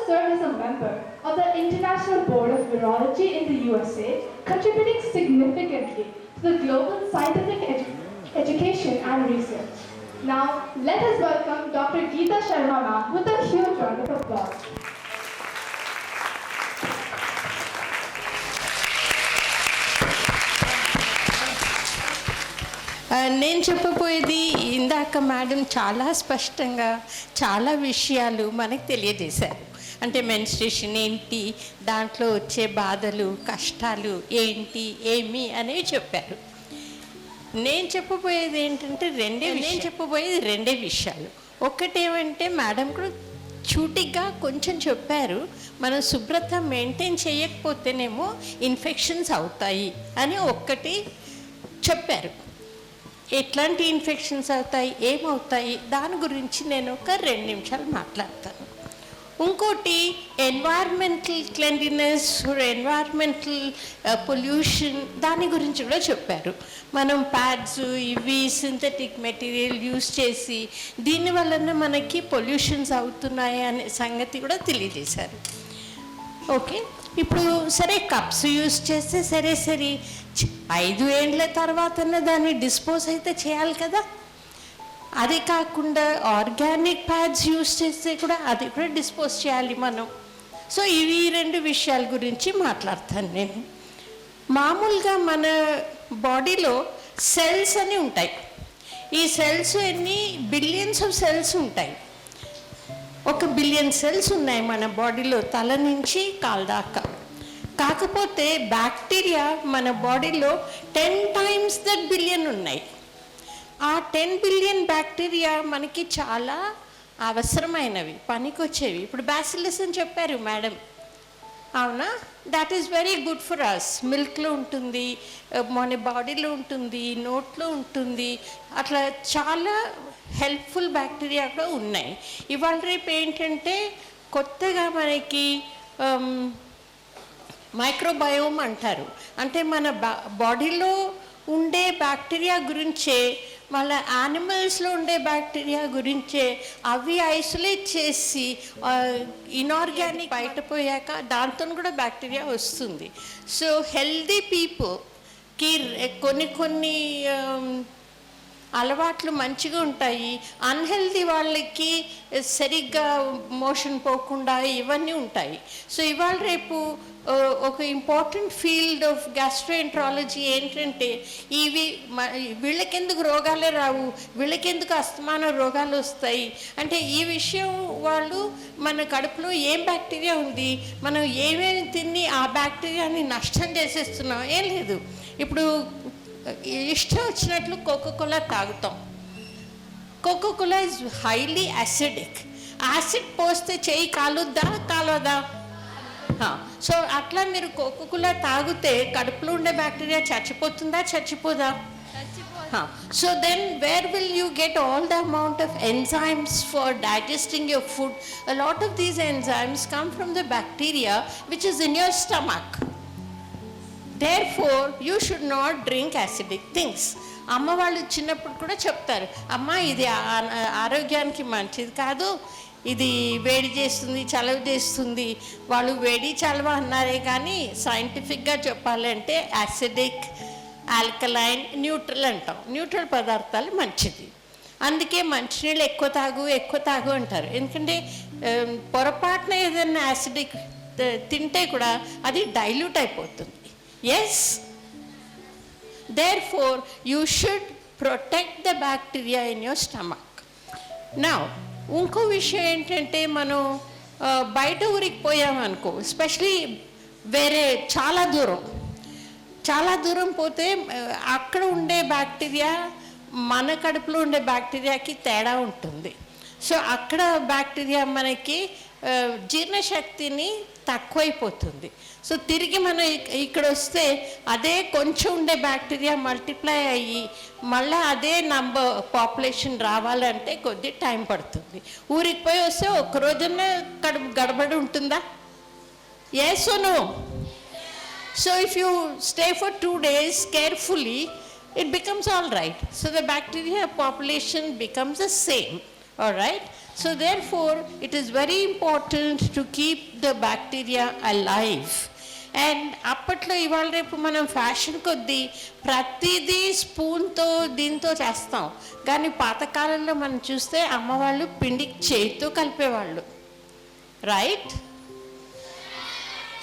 served as a member of the International Board of Virology in the USA, contributing significantly to the global scientific education and research. Now, let us welcome Dr. Geeta Sharma ma'am with a huge round of applause. నేను చెప్పబోయేది ఇందాక madam చాలా స్పష్టంగా చాలా విషయాలు మనకు తెలియజేశారు. అంటే మెన్స్ట్రేషన్ ఏంటి, దాంట్లో వచ్చే బాధలు కష్టాలు ఏంటి ఏమి అనేవి చెప్పారు. నేను చెప్పబోయేది ఏంటంటే రెండే విషయాలు. ఒకటేమంటే మేడం కూడా చూటిగా కొంచెం చెప్పారు, మనం శుభ్రత మెయింటైన్ చేయకపోతేనేమో ఇన్ఫెక్షన్స్ అవుతాయి అని ఒక్కటి చెప్పారు. ఎట్లాంటి ఇన్ఫెక్షన్స్ అవుతాయి, ఏమవుతాయి, దాని గురించి నేను ఒక 2 నిమిషాలు మాట్లాడతాను. ఇంకోటి ఎన్వైర్మెంటల్ క్లెన్లీనెస్, ఎన్వైర్మెంటల్ పొల్యూషన్, దాని గురించి కూడా చెప్పారు. మనం ప్యాడ్స్ ఇవి సింథటిక్ మెటీరియల్ యూస్ చేసి దీనివలన మనకి పొల్యూషన్స్ అవుతున్నాయి అనే సంగతి కూడా తెలియజేశారు. ఓకే, ఇప్పుడు సరే కప్స్ యూస్ చేస్తే సరే 5 ఏళ్ళ తర్వాతనే దాన్ని డిస్పోజ్ అయితే చేయాలి కదా. అది కాకుండా ఆర్గానిక్ ప్యాడ్స్ యూస్ చేస్తే కూడా అది కూడా డిస్పోజ్ చేయాలి మనం. సో ఇవి 2 విషయాల గురించి మాట్లాడతాను నేను. మామూలుగా మన బాడీలో సెల్స్ అని ఉంటాయి. ఈ సెల్స్ ఎన్ని బిలియన్స్ ఆఫ్ సెల్స్ ఉంటాయి. 1 బిలియన్ సెల్స్ ఉన్నాయి మన బాడీలో, తల నుంచి కాలు దాకా. కాకపోతే బ్యాక్టీరియా మన బాడీలో 10 times that బిలియన్ ఉన్నాయి. ఆ 10 బిలియన్ బ్యాక్టీరియా మనకి చాలా అవసరమైనవి, పనికొచ్చేవి. ఇప్పుడు బ్యాసిల్లస్ అని చెప్పారు మేడం, అవునా? That is very good for us. మిల్క్లో ఉంటుంది, మన బాడీలో ఉంటుంది, నోట్లో ఉంటుంది. అట్లా చాలా హెల్ప్ఫుల్ బ్యాక్టీరియా కూడా ఉన్నాయి. ఇవాళ రేపు ఏంటంటే కొత్తగా మనకి మైక్రోబయోమ్ అంటారు. అంటే మన బాడీలో ఉండే బ్యాక్టీరియా గురించే, మళ్ళీ యానిమల్స్లో ఉండే బ్యాక్టీరియా గురించే అవి ఐసోలేట్ చేసి ఇనార్గానిక్ బయట పోయాక దాంతో కూడా బ్యాక్టీరియా వస్తుంది. సో హెల్దీ పీపుల్కి కొన్ని అలవాట్లు మంచిగా ఉంటాయి. అన్హెల్దీ వాళ్ళకి సరిగ్గా మోషన్ పోకుండా ఇవన్నీ ఉంటాయి. సో ఇవాళ రేపు ఒక ఇంపార్టెంట్ ఫీల్డ్ ఆఫ్ గ్యాస్ట్రోఎంట్రాలజీ ఏంటంటే వీళ్ళకెందుకు రోగాలే రావు, వీళ్ళకెందుకు అస్తమాన రోగాలు వస్తాయి అంటే ఈ విషయం వాళ్ళు మన కడుపులో ఏం బ్యాక్టీరియా ఉంది, మనం ఏమేమి తిని ఆ బ్యాక్టీరియాని నష్టం చేసేస్తున్నాం. ఏం లేదు, ఇప్పుడు ఇష్టం వచ్చినట్లు కోకోకోలా తాగుతాం. Coca Cola is highly acidic. Acid పోస్తే చెయ్యి కాలవదా? సో అట్లా మీరు కోకోకోలా తాగితే కడుపులో ఉండే bacteria చచ్చిపోదా? So then where will you get all the amount of enzymes for digesting your food? A lot of these enzymes come from the bacteria which is in your stomach. Therefore you should not drink acidic things. అమ్మ వాళ్ళు చిన్నప్పుడు కూడా చెప్తారు, అమ్మ ఇది ఆరోగ్యానికి మంచిది కాదు, ఇది వేడి చేస్తుంది, చలవ చేస్తుంది. వాళ్ళు వేడి చలవ అన్నారే కానీ సైంటిఫిక్గా చెప్పాలంటే యాసిడిక్, ఆల్కలైన్, న్యూట్రల్ అంటాం. న్యూట్రల్ పదార్థాలు మంచిది. అందుకే మంచినీళ్ళు ఎక్కువ తాగు అంటారు. ఎందుకంటే పొరపాటున ఏదైనా యాసిడిక్ తింటే కూడా అది డైల్యూట్ అయిపోతుంది. Yes, therefore you should protect the bacteria in your stomach. Now ఇంకో విషయం ఏంటంటే మనం బయట ఊరికి పోయామనుకో, ఎస్పెషలీ వేరే చాలా దూరం పోతే అక్కడ ఉండే బ్యాక్టీరియా మన కడుపులో ఉండే బ్యాక్టీరియాకి తేడా ఉంటుంది. సో అక్కడ బ్యాక్టీరియా మనకి జీర్ణశక్తిని తక్కువైపోతుంది. సో తిరిగి మనం ఇక్కడ వస్తే అదే కొంచెం ఉండే బ్యాక్టీరియా మల్టిప్లై అయ్యి మళ్ళీ అదే పాపులేషన్ రావాలంటే కొద్ది టైం పడుతుంది. ఊరికి పోయి వస్తే ఒక్కరోజునే కడుపు గడబడి ఉంటుందా? Yes or no? So if you stay for 2 days carefully, it becomes all right. So the bacteria population becomes the same All right? So therefore, it is very important to keep the bacteria alive. And అప్పట్లో ఇవాళ రేపు మనం fashion కొద్దీ ప్రతిదీ స్పూన్తో దీంతో చేస్తాం, కానీ పాతకాలంలో మనం చూస్తే అమ్మవాళ్ళు పిండి చేతితో కలిపేవాళ్ళు, right?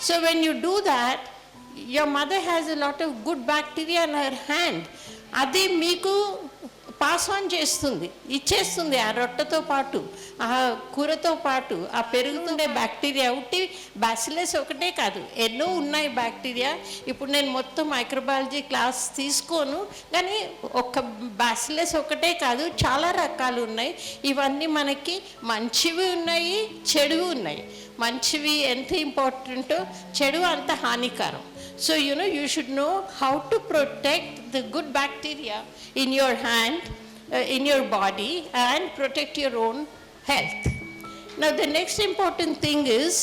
So when you do that, your mother has a lot of good bacteria in her hand. అది మీకు పాస్ ఆన్ చేస్తుంది, ఇచ్చేస్తుంది ఆ రొట్టెతో పాటు, ఆ కూరతో పాటు ఆ పెరుగుతుండే బ్యాక్టీరియా. ఉట్టి బ్యాసిలస్ ఒకటే కాదు, ఎన్నో ఉన్నాయి బ్యాక్టీరియా. ఇప్పుడు నేను మొత్తం మైక్రోబయాలజీ క్లాస్ తీసుకోను, కానీ ఒక బ్యాసిలస్ ఒకటే కాదు, చాలా రకాలు ఉన్నాయి. ఇవన్నీ మనకి మంచివి ఉన్నాయి, చెడువి ఉన్నాయి. మంచివి ఎంత ఇంపార్టెంటో, చెడు అంత హానికరం. So, you should know how to protect the good bacteria in your hand, in your body, and protect your own health. Now, the next important thing is,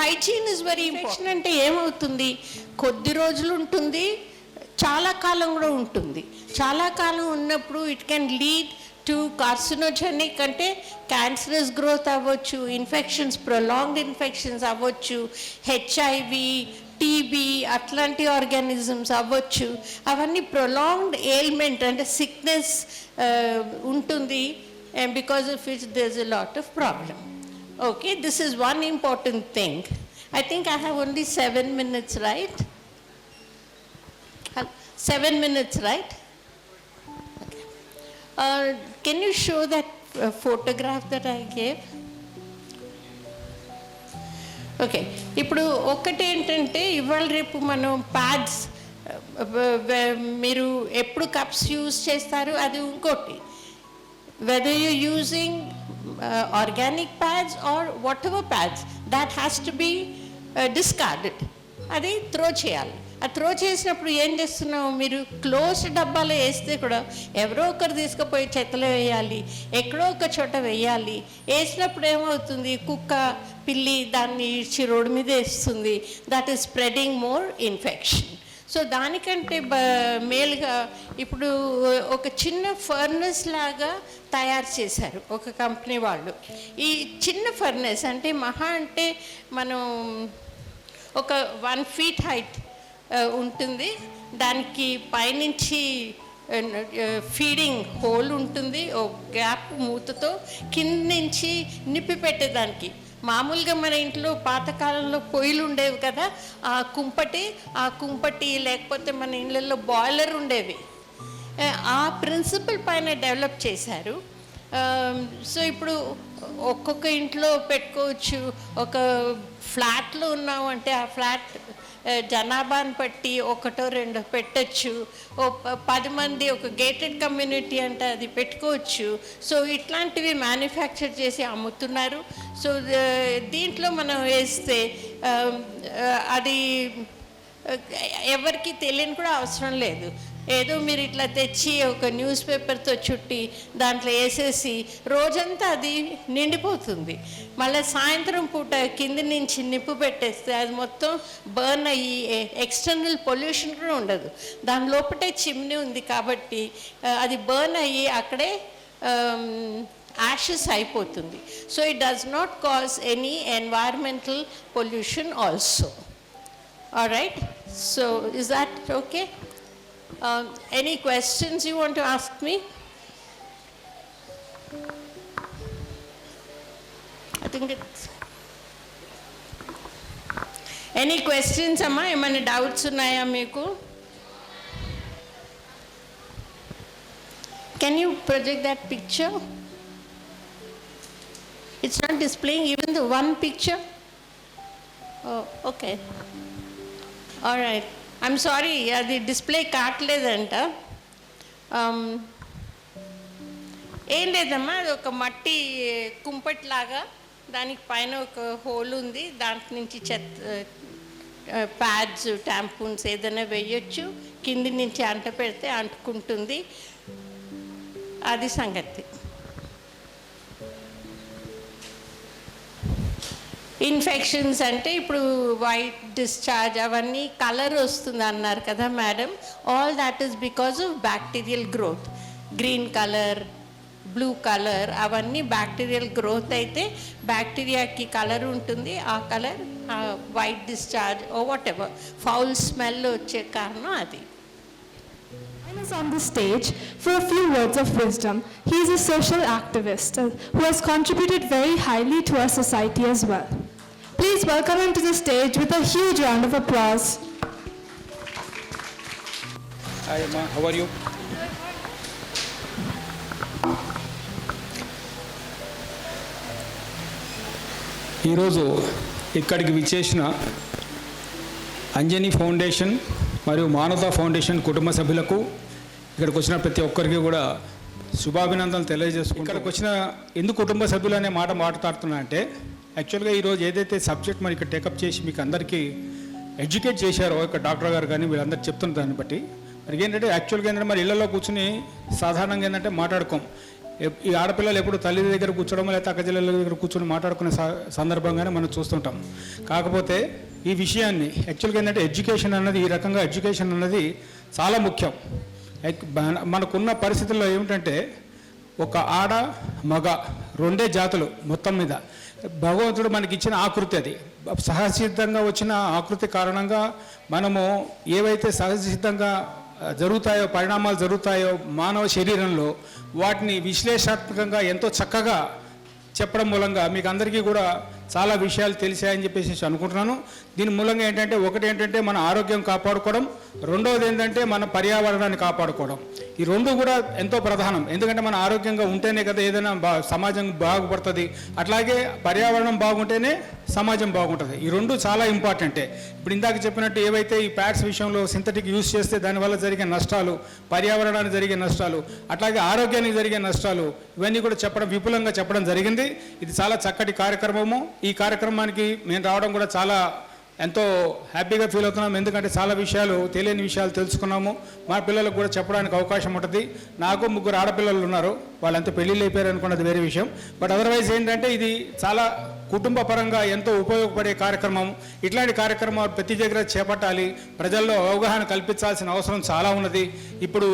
hygiene is very important. అంటే ఏమవుతుంది, కొద్ది రోజులు ఉంటుంది, చాలా కాలం కూడా ఉంటుంది. చాలా కాలం ఉన్నప్పుడు it can lead to carcinogenic, అంటే క్యాన్సరస్ గ్రోత్ అవ్వచ్చు, ఇన్ఫెక్షన్స్, ప్రొలాంగ్డ్ ఇన్ఫెక్షన్స్ అవ్వచ్చు, హెచ్ఐవి, టీబీ అట్లాంటి ఆర్గానిజమ్స్ అవ్వచ్చు. అవన్నీ ప్రొలాంగ్డ్ ఎయిల్మెంట్ అంటే సిక్నెస్ ఉంటుంది, and because of which there is a lot of problem. Okay, this is one important thing. I think I have only 7 minutes, right? 7 minutes, right? Can you show that photograph that I gave? Okay, ఇప్పుడు ఒకటి ఏంటంటే, ఇవాళ రేపు మనం pods, మీరు ఎప్పుడు cups use చేస్తారు అది ఇంకోటి. Whether you using organic pads or whatever pads, that has to be discarded. అది త్రో చేయాలి. ఆ త్రో చేసినప్పుడు ఏం చేస్తున్నావు, మీరు క్లోజ్డ్ డబ్బాలో వేస్తే కూడా ఎవరో ఒకరు తీసుకుపోయి చెత్తలో వేయాలి, ఎక్కడో ఒక చోట వేయాలి. వేసినప్పుడు ఏమవుతుంది, కుక్క, పిల్లి దాన్ని ఇచ్చి రోడ్డు మీద వేస్తుంది. That is spreading more infection. So దానికంటే మేలుగా ఇప్పుడు ఒక చిన్న ఫర్నెస్ లాగా తయారు చేశారు ఒక కంపెనీ వాళ్ళు. ఈ చిన్న ఫర్నెస్ అంటే మహా అంటే మనం ఒక 1 feet హైట్ ఉంటుంది, దానికి పైనుంచి ఫీడింగ్ హోల్ ఉంటుంది, ఒక గ్యాప్ మూతతో కింద నుంచి నిప్పి పెట్టేదానికి. మామూలుగా మన ఇంట్లో పాతకాలంలో పొయ్యిలు ఉండేవి కదా, ఆ కుంపటి లేకపోతే మన ఇళ్ళల్లో బాయిలర్ ఉండేవి. ఆ ప్రిన్సిపల్ పైన డెవలప్ చేశారు. సో ఇప్పుడు ఒక్కొక్క ఇంట్లో పెట్టుకోవచ్చు. ఒక ఫ్లాట్లో ఉన్నాము అంటే ఆ ఫ్లాట్ జనాభాని బట్టి 1-2 పెట్టచ్చు. 10 మంది ఒక గేటెడ్ కమ్యూనిటీ అంటే అది పెట్టుకోవచ్చు. సో ఇట్లాంటివి మ్యానుఫ్యాక్చర్ చేసి అమ్ముతున్నారు. సో దీంట్లో మనం వేస్తే అది ఎవరికి తెలియని కూడా అవసరం లేదు. ఏదో మీరు ఇట్లా తెచ్చి ఒక న్యూస్ పేపర్తో చుట్టి దాంట్లో వేసేసి రోజంతా అది నిండిపోతుంది. మళ్ళీ సాయంత్రం పూట కింది నుంచి నిప్పు పెట్టేస్తే అది మొత్తం బర్న్ అయ్యి ఎక్స్టర్నల్ పొల్యూషన్ కూడా ఉండదు. దాని లోపటే చిమ్నీ ఉంది కాబట్టి అది బర్న్ అయ్యి అక్కడే యాషెస్ అయిపోతుంది. So it does not cause any environmental pollution also. All right, so is that okay? Any questions you want to ask me? I think it's... Any questions, amma? Emana doubts unnaya meeku? Can you project that picture? It's not displaying even the one picture? Oh, okay. All right. I'm sorry, అది display కావట్లేదంట. ఏం లేదమ్మా, అది ఒక మట్టి కుంపట్లాగా, దానికి పైన ఒక whole ఉంది, దాంట్ నుంచి ప్యాడ్స్, ట్యాంపూన్స్ ఏదైనా వేయచ్చు. కింది నుంచి అంట పెడితే అంటుకుంటుంది. అది సంగతి. ఇన్ఫెక్షన్స్ అంటే ఇప్పుడు వైట్ డిశ్చార్జ్ అవన్నీ కలర్ వస్తుంది అన్నారు కదా madam. All that is because of bacterial growth. Green colour, blue colour, అవన్నీ బ్యాక్టీరియల్ గ్రోత్ అయితే బ్యాక్టీరియాకి కలర్ ఉంటుంది. ఆ colour white discharge or whatever foul smell వచ్చే కారణం అది. Is on the stage for a few words of wisdom. He is a social activist who has contributed very highly to our society as well. Please welcome him to the stage with a huge round of applause. Hi Amma, how are you? ఈరోజు ఇక్కడికి విచ్చేసిన Anjani foundation మరియు మానవతా foundation కుటుంబ సభ్యులకు, ఇక్కడికి వచ్చిన ప్రతి ఒక్కరికి కూడా శుభాభినందనలు తెలియజేసుకుంటూ, ఇక్కడికి వచ్చిన ఎందుకు కుటుంబ సభ్యులు అనే మాట మాట్లాడుతున్నా అంటే, యాక్చువల్గా ఈరోజు ఏదైతే సబ్జెక్ట్ మరి ఇక్కడ టేకప్ చేసి మీకు అందరికీ ఎడ్యుకేట్ చేశారో ఇక్కడ డాక్టర్ గారు కానీ వీళ్ళందరూ చెప్తున్న దాన్ని బట్టి మరి ఏంటంటే, యాక్చువల్గా ఏంటంటే మరి ఇళ్లలో కూర్చుని సాధారణంగా ఏంటంటే మాట్లాడుకోం. ఈ ఆడపిల్లలు ఎప్పుడు తల్లి దగ్గర కూర్చోవడం లేకపోతే అక్కచెల్లెల దగ్గర కూర్చొని మాట్లాడుకునే సందర్భంగానే మనం చూస్తుంటాం. కాకపోతే ఈ విషయాన్ని యాక్చువల్గా ఏంటంటే ఎడ్యుకేషన్ అన్నది, ఈ రకంగా ఎడ్యుకేషన్ అన్నది చాలా ముఖ్యం. మనకున్న పరిస్థితుల్లో ఏమిటంటే ఒక ఆడ మగ రెండే జాతులు మొత్తం మీద. భగవంతుడు మనకి ఇచ్చిన ఆకృతి, అది సహజసిద్ధంగా వచ్చిన ఆకృతి కారణంగా మనము ఏవైతే సహజసిద్ధంగా జరుగుతాయో పరిణామాలు జరుగుతాయో మానవ శరీరంలో, వాటిని విశ్లేషణాత్మకంగా ఎంతో చక్కగా చెప్పడం మూలంగా మీకు అందరికీ కూడా చాలా విషయాలు తెలిసాయని చెప్పేసి అనుకుంటున్నాను. దీని మూలంగా ఏంటంటే, ఒకటి ఏంటంటే మన ఆరోగ్యం కాపాడుకోవడం, రెండవది ఏంటంటే మన పర్యావరణాన్ని కాపాడుకోవడం. ఈ రెండు కూడా ఎంతో ప్రధానం. ఎందుకంటే మన ఆరోగ్యంగా ఉంటేనే కదా ఏదైనా సమాజం బాగుపడుతుంది, అట్లాగే పర్యావరణం బాగుంటేనే సమాజం బాగుంటుంది. ఈ రెండు చాలా ఇంపార్టెంటే. ఇప్పుడు ఇందాక చెప్పినట్టు ఏవైతే ఈ ప్యాడ్స్ విషయంలో సింథటిక్ యూజ్ చేస్తే దానివల్ల జరిగే నష్టాలు, పర్యావరణానికి జరిగే నష్టాలు, అట్లాగే ఆరోగ్యానికి జరిగే నష్టాలు, ఇవన్నీ కూడా విపులంగా చెప్పడం జరిగింది. ఇది చాలా చక్కటి కార్యక్రమము. ఈ కార్యక్రమానికి మేము రావడం కూడా చాలా ఎంతో హ్యాపీగా ఫీల్ అవుతున్నాం. ఎందుకంటే చాలా విషయాలు, తెలియని విషయాలు తెలుసుకున్నాము. మా పిల్లలకు కూడా చెప్పడానికి అవకాశం ఉంటుంది. నాకు 3 ఆడపిల్లలు ఉన్నారు, వాళ్ళంతా పెళ్ళిళ్ళు అయిపోయారు అనుకున్నది వేరే విషయం. బట్ అదర్వైజ్ ఏంటంటే ఇది చాలా కుటుంబ పరంగా ఎంతో ఉపయోగపడే కార్యక్రమం. ఇట్లాంటి కార్యక్రమాలు ప్రతి దగ్గర చేపట్టాలి, ప్రజల్లో అవగాహన కల్పించాల్సిన అవసరం చాలా ఉన్నది. ఇప్పుడు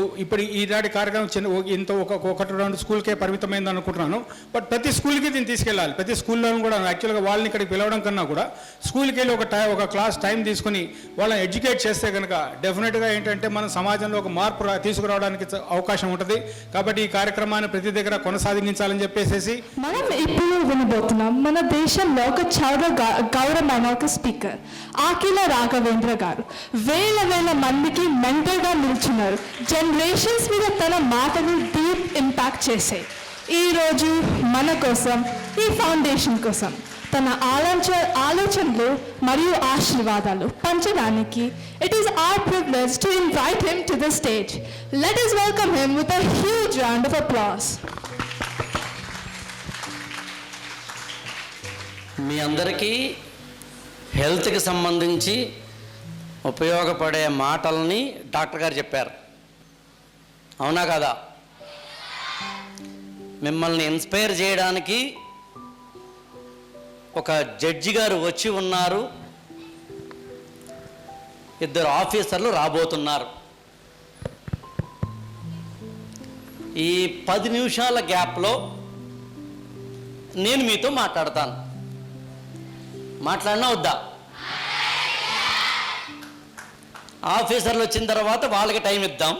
ఈనాటి కార్యక్రమం ఇంత ఒకటి 2 స్కూల్కే పరిమితమైంది అనుకుంటున్నాను. బట్ ప్రతి స్కూల్కి దీన్ని తీసుకెళ్ళాలి. ప్రతి స్కూల్లోనూ కూడా యాక్చువల్గా వాళ్ళని ఇక్కడికి పిలవడం కన్నా కూడా స్కూల్కి వెళ్ళి ఒక క్లాస్ టైం తీసుకుని వాళ్ళని ఎడ్యుకేట్ చేస్తే కనుక డెఫినెట్గా ఏంటంటే మన సమాజంలో ఒక మార్పు తీసుకురావడానికి అవకాశం ఉంటుంది. కాబట్టి ఈ కార్యక్రమాన్ని ప్రతి దగ్గర కొనసాగించాలని చెప్పేసి మనం ఇప్పుడు వినబోతున్నాం మన దేశంలో ఒక గౌరవమైన ఒక స్పీకర్ ఆకిల రాఘవేంద్ర గారు. వేల మందికి మెంటర్గా నిల్చున్నారు. జనరేషన్స్ మీద తన మాటలు డీప్ ఇంపాక్ట్ చేశాయి. ఈరోజు మన కోసం, ఈ ఫౌండేషన్ కోసం తన ఆలోచనలు మరియు ఆశీర్వాదాలు పంచడానికి it is our privilege to invite him to the stage. Let us welcome him with a huge round of applause. మీ అందరికీ హెల్త్కి సంబంధించి ఉపయోగపడే మాటల్ని డాక్టర్ గారు చెప్పారు, అవునా కదా? మిమ్మల్ని ఇన్స్పైర్ చేయడానికి ఒక జడ్జి గారు వచ్చి ఉన్నారు, 2 ఆఫీసర్లు రాబోతున్నారు. ఈ 10 నిమిషాల గ్యాప్లో నేను మీతో మాట్లాడతాను. మాట్లాడినా వద్దా? ఆఫీసర్లు వచ్చిన తర్వాత వాళ్ళకి టైం ఇద్దాం,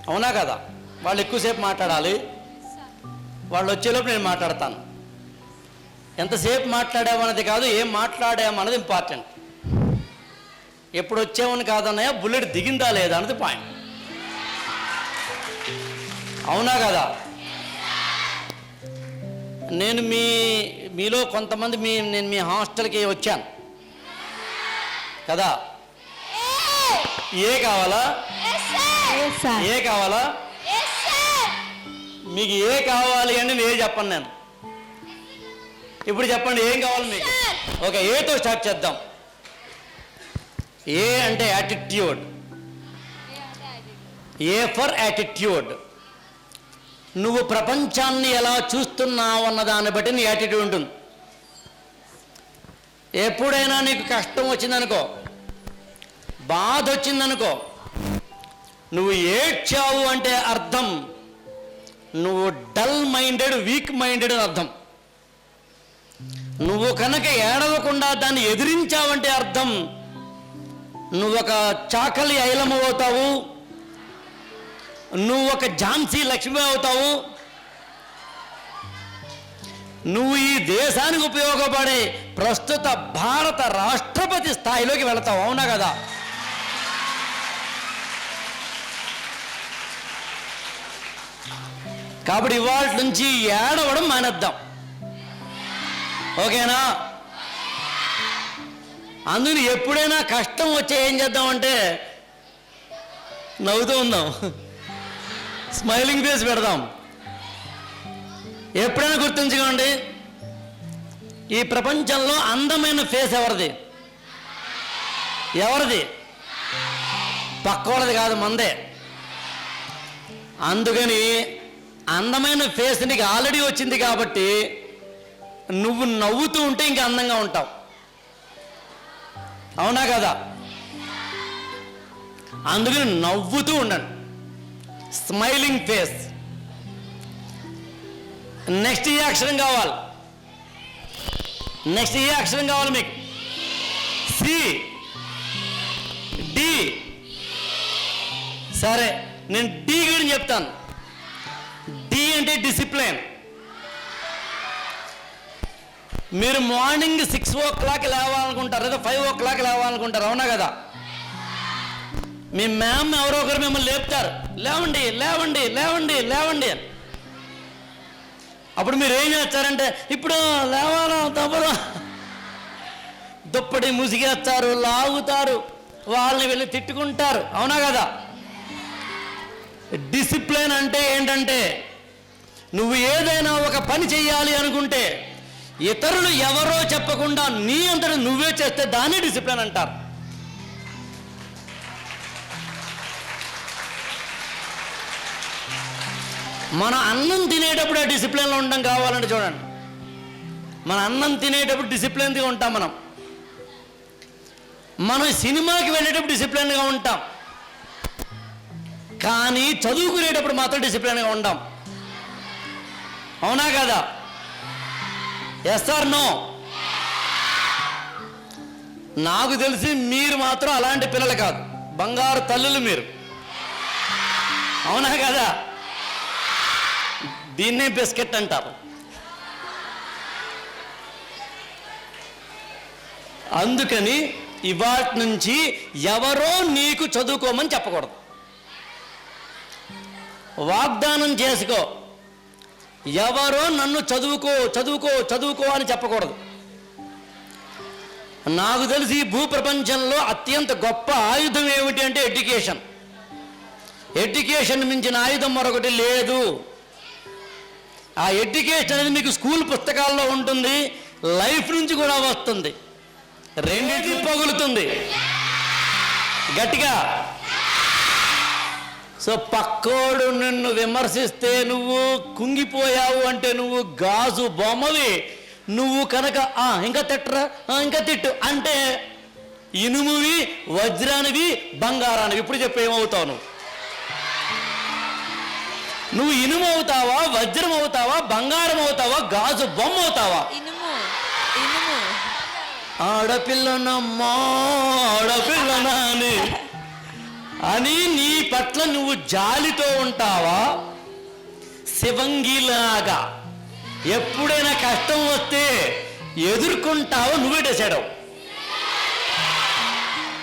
అవునా కదా? వాళ్ళు ఎక్కువసేపు మాట్లాడాలి. వాళ్ళు వచ్చేలోపు నేను మాట్లాడతాను. ఎంతసేపు మాట్లాడామన్నది కాదు, ఏం మాట్లాడామన్నది ఇంపార్టెంట్. ఎప్పుడు వచ్చామని కాదన్నయ్య, బుల్లెట్ దిగిందా లేదా అన్నది పాయింట్, అవునా కదా? నేను మీలో కొంతమంది నేను మీ హాస్టల్కి వచ్చాను కదా. ఏ కావాలా? ఏ కావాలా? మీకు ఏ కావాలి అని నేను చెప్పను. నేను ఇప్పుడు చెప్పండి ఏం కావాలి మీకు? ఓకే, ఏతో స్టార్ట్ చేద్దాం. ఏ అంటే యాటిట్యూడ్. A for attitude. నువ్వు ప్రపంచాన్ని ఎలా చూస్తున్నావు అన్న దాన్ని బట్టి నీ యాటిట్యూడ్ ఉంటుంది. ఎప్పుడైనా నీకు కష్టం వచ్చిందనుకో, బాధ వచ్చిందనుకో, నువ్వు ఏడ్చావు అంటే అర్థం నువ్వు డల్ మైండెడ్, వీక్ మైండెడ్ అని అర్థం. నువ్వు కనుక ఏడవకుండా దాన్ని ఎదిరించావంటే అర్థం నువ్వు ఒక చాకలి ఐలమ్మ అవుతావు, నువ్వు ఒక ఝాన్సీ లక్ష్మి అవుతావు, నువ్వు ఈ దేశానికి ఉపయోగపడే ప్రస్తుత భారత రాష్ట్రపతి స్థాయిలోకి వెళతావు. అవునా కదా? కాబట్టి ఇవాళ నుంచి ఏడవడం మానేద్దాం. ఓకేనా? అందుకని ఎప్పుడైనా కష్టం వచ్చే ఏం చేద్దామంటే నవ్వుతూ ఉందాం, స్మైలింగ్ ఫేస్ పెడదాం. ఎప్పుడైనా గుర్తుంచుకోండి, ఈ ప్రపంచంలో అందమైన ఫేస్ ఎవరిది? ఎవరిది? పక్కోళ్ళది కాదు, మందే. అందుకని అందమైన ఫేస్ నీకు ఆల్రెడీ వచ్చింది కాబట్టి నువ్వు నవ్వుతూ ఉంటే ఇంకా అందంగా ఉంటావు. అవునా కదా? అందుకని నవ్వుతూ ఉండండి, స్మైలింగ్ ఫేస్. నెక్స్ట్ ఏ అక్షరం కావాలి? నెక్స్ట్ ఏ అక్షరం కావాలి మీకు? C, D. సరే, నేను డి గురించి చెప్తాను. డి అంటే డిసిప్లిన్. మీరు మార్నింగ్ 6 o'clock లేవాలనుకుంటారు, లేదా 5 o'clock లేవాలనుకుంటారు. అవునా కదా? మీ మ్యామ్ ఎవరో ఒకరు మిమ్మల్ని లేపుతారు, లేవండి లేవండి లేవండి లేవండి అని. అప్పుడు మీరు ఏం చేస్తారంటే, ఇప్పుడు లేవాలా తప్పదు, దుప్పటి ముసిగేస్తారు, లాగుతారు, వాళ్ళని వెళ్ళి తిట్టుకుంటారు. అవునా కదా? డిసిప్లిన్ అంటే ఏంటంటే నువ్వు ఏదైనా ఒక పని చెయ్యాలి అనుకుంటే ఇతరులు ఎవరో చెప్పకుండా నీ అంతట నువ్వే చేస్తే దాన్ని డిసిప్లిన్ అంటారు. మన అన్నం తినేటప్పుడు ఆ డిసిప్లిన్లో ఉండడం కావాలంటే చూడండి, మన అన్నం తినేటప్పుడు డిసిప్లిన్గా ఉంటాం. మనం సినిమాకి వెళ్ళేటప్పుడు డిసిప్లిన్గా ఉంటాం, కానీ చదువుకునేటప్పుడు మాత్రం డిసిప్లిన్గా ఉంటాం. అవునా కదా? Yes or no? నాకు తెలిసి మీరు మాత్రం అలాంటి పిల్లలు కాదు, బంగారు తల్లులు మీరు. అవునా కదా? దీన్నే బిస్కెట్ అంటారు. అందుకని ఇవాటి నుంచి ఎవరో నీకు చదువుకోమని చెప్పకూడదు, వాగ్దానం చేసుకో. ఎవరో నన్ను చదువుకో చదువుకో చదువుకో అని చెప్పకూడదు. నాకు తెలిసి ఈ భూప్రపంచంలో అత్యంత గొప్ప ఆయుధం ఏమిటి అంటే ఎడ్యుకేషన్. ఎడ్యుకేషన్ మించిన ఆయుధం మరొకటి లేదు. ఆ ఎడ్యుకేషన్ అనేది మీకు స్కూల్ పుస్తకాల్లో ఉంటుంది, లైఫ్ నుంచి కూడా వస్తుంది, రెండింటిని పగులుతుంది గట్టిగా. సో పక్కోడు నిన్ను విమర్శిస్తే నువ్వు కుంగిపోయావు అంటే నువ్వు గాజు బొమ్మవి. నువ్వు కనుక ఇంకా తిట్టరా, ఇంకా తిట్టు అంటే ఇనుమువి, వజ్రానివి, బంగారానివి. ఇప్పుడు చెప్పు, ఏమవుతావు నువ్వు? నువ్వు ఇనుము అవుతావా, వజ్రం అవుతావా, బంగారం అవుతావా, గాజు బొమ్మ అవుతావా? ఆడపిల్లనమ్మా ఆడపిల్లనా అని నీ పట్ల నువ్వు జాలితో ఉంటావా? శివంగిలాగా ఎప్పుడైనా కష్టం వస్తే ఎదుర్కొంటావో నువ్వే డిసైడ్ అవ్వు.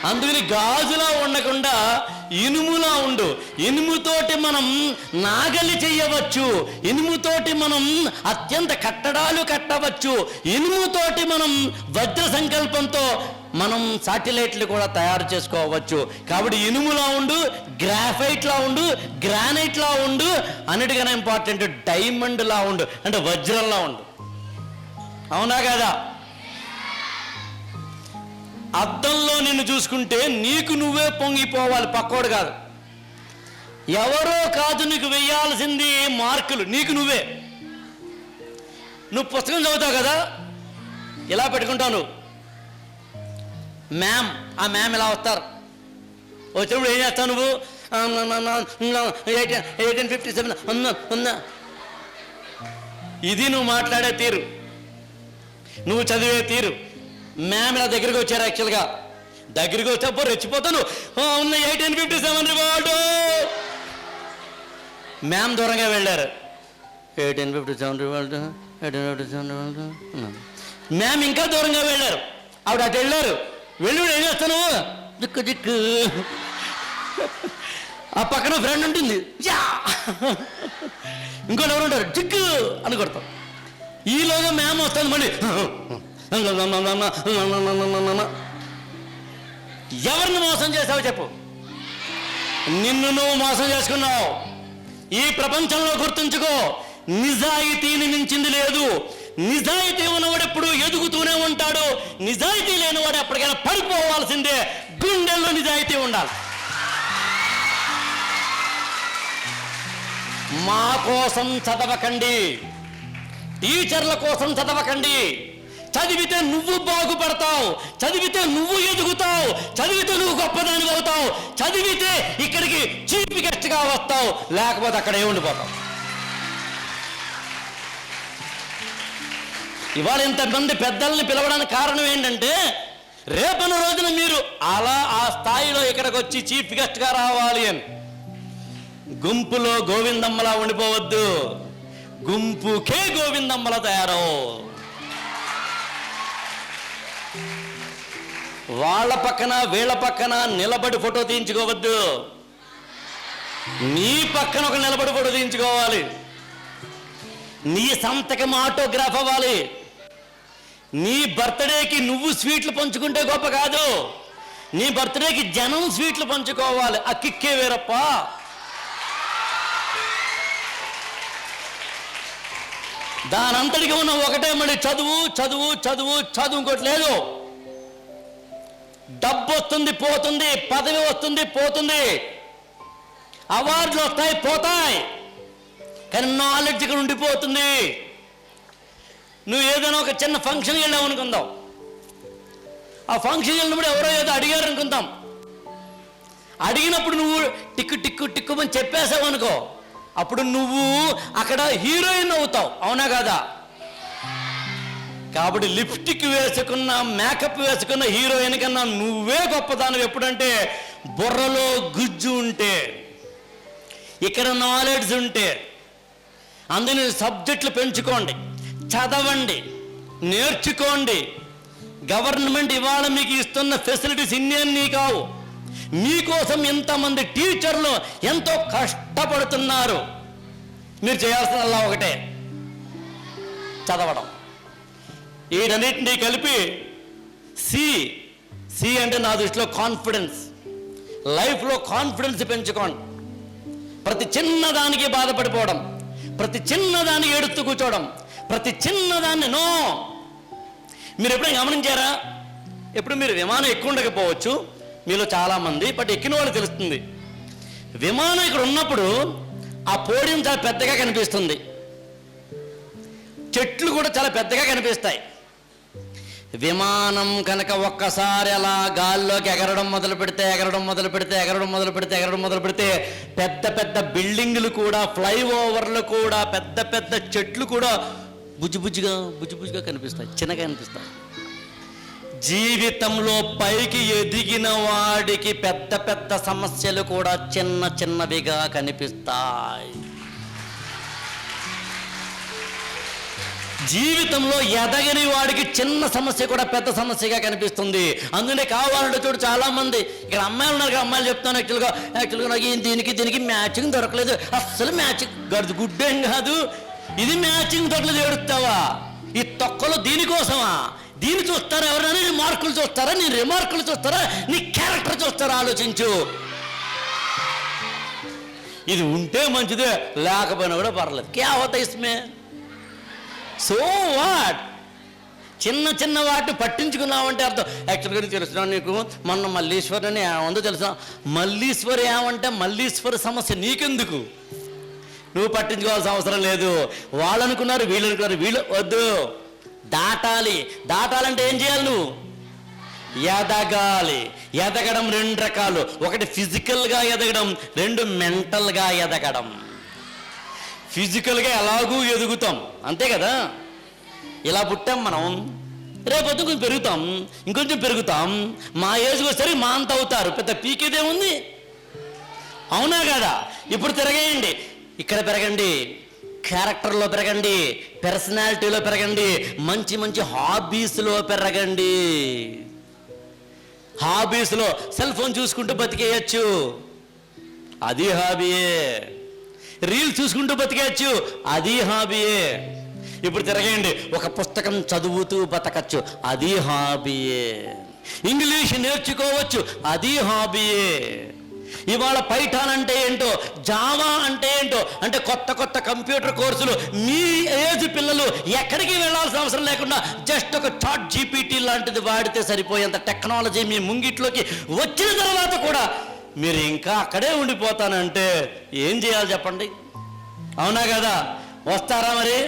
అందుకని గాజులా ఉండకుండా ఇనుములా ఉండు. ఇనుముతోటి మనం నాగలి చెయ్యవచ్చు, ఇనుముతోటి మనం అత్యంత కట్టడాలు కట్టవచ్చు, ఇనుముతోటి మనం వజ్ర సంకల్పంతో మనం శాటిలైట్లు కూడా తయారు చేసుకోవచ్చు. కాబట్టి ఇనుములా ఉండు, గ్రాఫైట్లా ఉండు, గ్రానైట్లా ఉండు, అన్నిటికన్నా ఇంపార్టెంట్ డైమండ్లా ఉండు, అంటే వజ్రంలా ఉండు. అవునా కదా? అద్దంలో నిన్ను చూసుకుంటే నీకు నువ్వే పొంగిపోవాలి, పక్కోడు కాదు. ఎవరో కాదు నీకు వెయ్యాల్సింది మార్కులు, నీకు నువ్వే. నువ్వు పుస్తకం చదువుతావు కదా, ఇలా పెట్టుకుంటావు నువ్వు. మ్యామ్, ఆ మ్యామ్ ఇలా వస్తారు, వచ్చినప్పుడు ఏం చేస్తావు నువ్వు? 1857 ఇది నువ్వు మాట్లాడే తీరు, నువ్వు చదివే తీరు. మ్యామ్ ఇలా దగ్గరికి వచ్చారు. యాక్చువల్గా దగ్గరికి వచ్చేప్పుడు రెచ్చిపోతాను. ఉన్న 1857 రివార్డు. మ్యామ్ దూరంగా వెళ్ళారు. 1857 రివార్డు, 1857 రివార్డు. మ్యామ్ ఇంకా దూరంగా వెళ్ళారు. ఆవిడ అటు వెళ్ళారు. వెళ్ళి ఏం చేస్తాను, దిక్కు దిక్కు. ఆ పక్కన ఫ్రెండ్ ఉంటుంది, ఇంకోటి ఎవరు ఉంటారు, జిక్కు అని కొడతాం. ఈలోగా మ్యామ్ వస్తుంది మళ్ళీ. ఎవరిని మోసం చేసావు చెప్పు? నిన్ను నువ్వు మోసం చేసుకున్నావు. ఈ ప్రపంచంలో గుర్తుంచుకో, నిజాయితీని మించింది లేదు. నిజాయితీ ఉన్నవాడు ఎప్పుడు ఎదుగుతూనే ఉంటాడు. నిజాయితీ లేనివాడు ఎప్పటికైనా పడిపోవాల్సిందే. గుండెల్లో నిజాయితీ ఉండాలి. మా కోసం చదవకండి, టీచర్ల కోసం చదవకండి. చదివితే నువ్వు బాగుపడతావు, చదివితే నువ్వు ఎదుగుతావు, చదివితే నువ్వు గొప్పదాని అవుతావు, చదివితే ఇక్కడికి చీఫ్ గెస్ట్గా వస్తావు, లేకపోతే అక్కడే ఉండిపోతావు. ఇవాళ ఇంతమంది పెద్దల్ని పిలవడానికి కారణం ఏంటంటే, రేపటి రోజున మీరు అలా ఆ స్థాయిలో ఇక్కడికి వచ్చి చీఫ్ గెస్ట్గా రావాలి అని. గుంపులో గోవిందమ్మలా ఉండిపోవద్దు, గుంపుకే గోవిందమ్మల తయారో. వాళ్ళ పక్కన వీళ్ళ పక్కన నిలబడి ఫోటో తీయించుకోవద్దు. నీ పక్కన ఒక నిలబడి ఫోటో తీయించుకోవాలి. నీ సంతకం ఆటోగ్రాఫ్ అవ్వాలి. నీ బర్త్డేకి నువ్వు స్వీట్లు పంచుకుంటే గొప్ప కాదు, నీ బర్త్డేకి జనం స్వీట్లు పంచుకోవాలి. ఆ కిక్కే వేరప్ప. దానంతటికి ఉన్న ఒకటే మళ్ళీ చదువు చదువు చదువు చదువు, ఇంకోటి లేదు. డబ్బు వస్తుంది పోతుంది, పదవి వస్తుంది పోతుంది, అవార్డులు వస్తాయి పోతాయి, కానీ నాలెడ్జ్ ఇక్కడ ఉండిపోతుంది. నువ్వు ఏదైనా ఒక చిన్న ఫంక్షన్ వెళ్ళావు అనుకుందాం, ఆ ఫంక్షన్ వెళ్ళినప్పుడు ఎవరో ఏదో అడిగారు అనుకుందాం. అడిగినప్పుడు నువ్వు టిక్కు టిక్కు టిక్కుమని చెప్పేసావు అనుకో, అప్పుడు నువ్వు అక్కడ హీరోయిన్ అవుతావు, అవునా కదా? కాబట్టి లిప్స్టిక్ వేసుకున్న మేకప్ వేసుకున్న హీరోయిన్ కన్నా నువ్వే గొప్పదానివి. ఎప్పుడంటే బుర్రలో గుజ్జు ఉంటే, ఇక్కడ నాలెడ్జ్ ఉంటే. అందుని సబ్జెక్టులు పెంచుకోండి, చదవండి, నేర్చుకోండి. గవర్నమెంట్ ఇవాళ మీకు ఇస్తున్న ఫెసిలిటీస్ ఇన్ని కావు. మీకోసం ఎంతమంది టీచర్లు ఎంతో కష్టపడుతున్నారు. మీరు చేయాల్సిన ఒకటే, చదవడం. వీటన్నిటినీ కలిపి సి అంటే నా దృష్టిలో కాన్ఫిడెన్స్. లైఫ్లో కాన్ఫిడెన్స్ పెంచుకోండి. ప్రతి చిన్నదానికి బాధపడిపోవడం, ప్రతి చిన్నదాన్ని ఏడుస్తూ కూర్చోవడం, ప్రతి చిన్నదాన్ని నో. మీరు ఎప్పుడైనా గమనించారా? ఎప్పుడు మీరు విమానం ఎక్కువ ఉండకపోవచ్చు మీలో చాలామంది, బట్ ఎక్కిన వాళ్ళు తెలుస్తుంది. విమానం ఇక్కడ ఉన్నప్పుడు ఆ పోడియం చాలా పెద్దగా కనిపిస్తుంది, చెట్లు కూడా చాలా పెద్దగా కనిపిస్తాయి. విమానం కనుక ఒక్కసారి అలా గాల్లోకి ఎగరడం మొదలు పెడితే పెద్ద పెద్ద బిల్డింగులు కూడా, ఫ్లైఓవర్లు కూడా, పెద్ద పెద్ద చెట్లు కూడా బుజ్జిబుజ్జిగా కనిపిస్తాయి, చిన్నగా కనిపిస్తాయి. జీవితంలో పైకి ఎదిగిన వాడికి పెద్ద పెద్ద సమస్యలు కూడా చిన్న చిన్నవిగా కనిపిస్తాయి. జీవితంలో ఎదగని వాడికి చిన్న సమస్య కూడా పెద్ద సమస్యగా కనిపిస్తుంది. అందుకే కావాలంటే చూడు, చాలా మంది ఇక్కడ అమ్మాయిలు ఉన్నారు కదా, అమ్మాయిలు చెప్తాను యాక్చువల్గా నాకు దీనికి మ్యాచింగ్ దొరకలేదు, అస్సలు మ్యాచింగ్ గడుదు గుడ్డేం కాదు, ఇది మ్యాచింగ్ దొరకలేదు, ఏడుస్తావా? ఈ తొక్కలు దీనికోసమా? దీన్ని చూస్తారా ఎవరైనా? నీ మార్కులు చూస్తారా? నీ రిమార్కులు చూస్తారా? నీ క్యారెక్టర్ చూస్తారా? ఆలోచించు. ఇది ఉంటే మంచిదే, లేకపోయినా కూడా పర్లేదు. క్యా హోతా ఇస్మే? So what? చిన్న వాటిని పట్టించుకున్నావంటే అర్థం. యాక్చువల్గా తెలుసునా నీకు, మొన్న మల్లీశ్వరి అని ఏముందో తెలుసా? మల్లీశ్వరి ఏమంటే మల్లీశ్వరి సమస్య నీకెందుకు? నువ్వు పట్టించుకోవాల్సిన అవసరం లేదు. వాళ్ళు అనుకున్నారు, వీళ్ళు వద్దు. దాటాలంటే ఏం చేయాలి? నువ్వు ఎదగాలి. ఎదగడం రెండు రకాలు, ఒకటి ఫిజికల్గా ఎదగడం, రెండు మెంటల్గా ఎదగడం. ఫిజికల్గా ఎలాగూ ఎదుగుతాం, అంతే కదా. ఇలా పుట్టాం మనం, రేపొద్దు కొంచెం పెరుగుతాం, ఇంకొంచెం పెరుగుతాం, మా ఏజ్కి వచ్చేసరికి మా అంత అవుతారు, పెద్ద పీకేదే ఉంది, అవునా కదా. ఇప్పుడు తిరగేయండి, ఇక్కడ పెరగండి, క్యారెక్టర్లో పెరగండి, పర్సనాలిటీలో పెరగండి, మంచి మంచి హాబీస్లో పెరగండి. హాబీస్లో సెల్ ఫోన్ చూసుకుంటూ బతికేయచ్చు, అది హాబీయే. రీల్ చూసుకుంటూ బతికేయచ్చు, అది హాబీయే. ఇప్పుడు తిరగండి, ఒక పుస్తకం చదువుతూ బతకచ్చు, అది హాబీయే. ఇంగ్లీష్ నేర్చుకోవచ్చు, అది హాబీయే. ఇవాళ పైథాన్ అంటే ఏంటో, జావా అంటే ఏంటో, అంటే కొత్త కొత్త కంప్యూటర్ కోర్సులు మీ ఏజ్ పిల్లలు ఎక్కడికి వెళ్ళాల్సిన అవసరం లేకుండా జస్ట్ ఒక చాట్ జీపీటీ లాంటిది వాడితే సరిపోయేంత టెక్నాలజీ మీ ముంగిట్లోకి వచ్చిన తర్వాత కూడా మీరు ఇంకా అక్కడే ఉండిపోతానంటే ఏం చేయాలి చెప్పండి, అవునా కదా. వస్తారా మరి?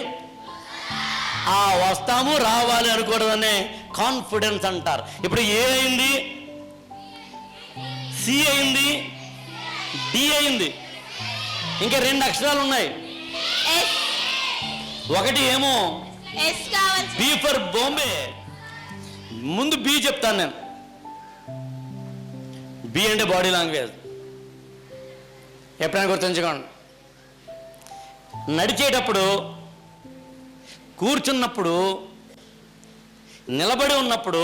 వస్తాము, రావాలి అనుకోవడమనే కాన్ఫిడెన్స్ అంటారు. ఇప్పుడు ఏ అయింది, సి అయింది, డి అయింది, ఇంకా 2 అక్షరాలు ఉన్నాయి. ఒకటి ఏమో బి ఫర్ బాంబే. ముందు బి చెప్తాను నేను. బి అంటే బాడీ లాంగ్వేజ్. ఎప్పుడైనా గుర్తుంచుకోండి, నడిచేటప్పుడు, కూర్చున్నప్పుడు, నిలబడి ఉన్నప్పుడు,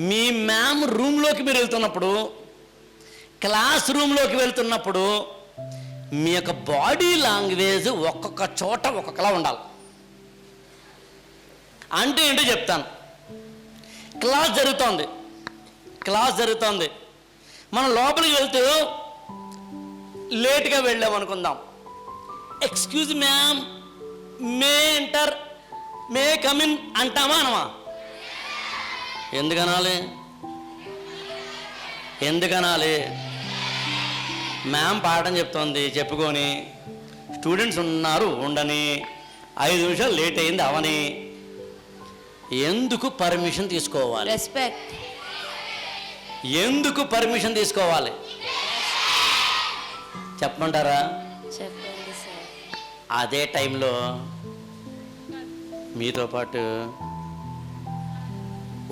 మీ మ్యామ్ రూమ్లోకి మీరు వెళ్తున్నప్పుడు, క్లాస్ రూమ్లోకి వెళ్తున్నప్పుడు మీ యొక్క బాడీ లాంగ్వేజ్ ఒక్కొక్క చోట ఒక్కొక్కలా ఉండాలి. అంటే ఏంటో చెప్తాను. క్లాస్ జరుగుతోంది, మనం లోపలికి వెళ్తూ లేట్గా వెళ్ళామనుకుందాం. ఎక్స్క్యూజ్ మ్యామ్, మే ఎంటర్, మే కమిన్ అంటామా అనమా? ఎందుకనాలి? మ్యామ్ పాఠం చెప్తోంది, చెప్పుకొని స్టూడెంట్స్ ఉన్నారు ఉండని, 5 నిమిషాలు లేట్ అయింది అవని, ఎందుకు పర్మిషన్ తీసుకోవాలి? రెస్పెక్ట్. ఎందుకు పర్మిషన్ తీసుకోవాలి చెప్పమంటారా? చెప్పండి సార్. అదే టైంలో మీతో పాటు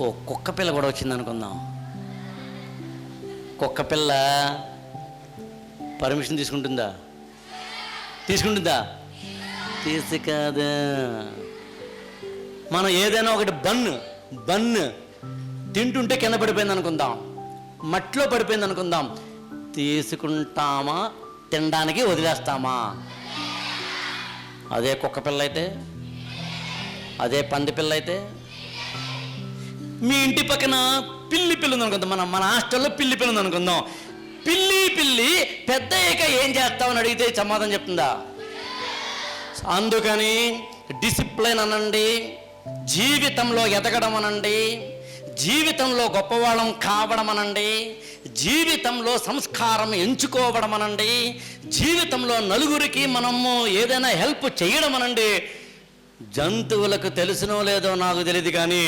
ఓ కుక్క పిల్ల కూడా వచ్చింది అనుకుందాం. కుక్క పిల్ల పర్మిషన్ తీసుకుంటుందా? తీసుకాదా? మనం ఏదైనా ఒకటి బన్ను తింటుంటే కింద పడిపోయింది అనుకుందాం, మట్టిలో పడిపోయింది అనుకుందాం, తీసుకుంటామా? తినడానికి వదిలేస్తామా? అదే కుక్క పిల్ల అయితే, అదే పంది పిల్ల అయితే, మీ ఇంటి పక్కన పిల్లి ఉంది అనుకుందాం, మన హాస్టల్లో పిల్లి ఉంది అనుకుందాం, పిల్లి పెద్ద అయ్యాక ఏం చేస్తామని అడిగితే సమాధానం చెప్తుందా? అందుకని డిసిప్లైన్ అనండి, జీవితంలో ఎదగడం అనండి, జీవితంలో గొప్పవాళ్ళం కావడం అనండి, జీవితంలో సంస్కారం ఎంచుకోవడం అనండి, జీవితంలో నలుగురికి మనము ఏదైనా హెల్ప్ చేయడం అనండి. జంతువులకు తెలుసునో లేదో నాకు తెలియదు, కానీ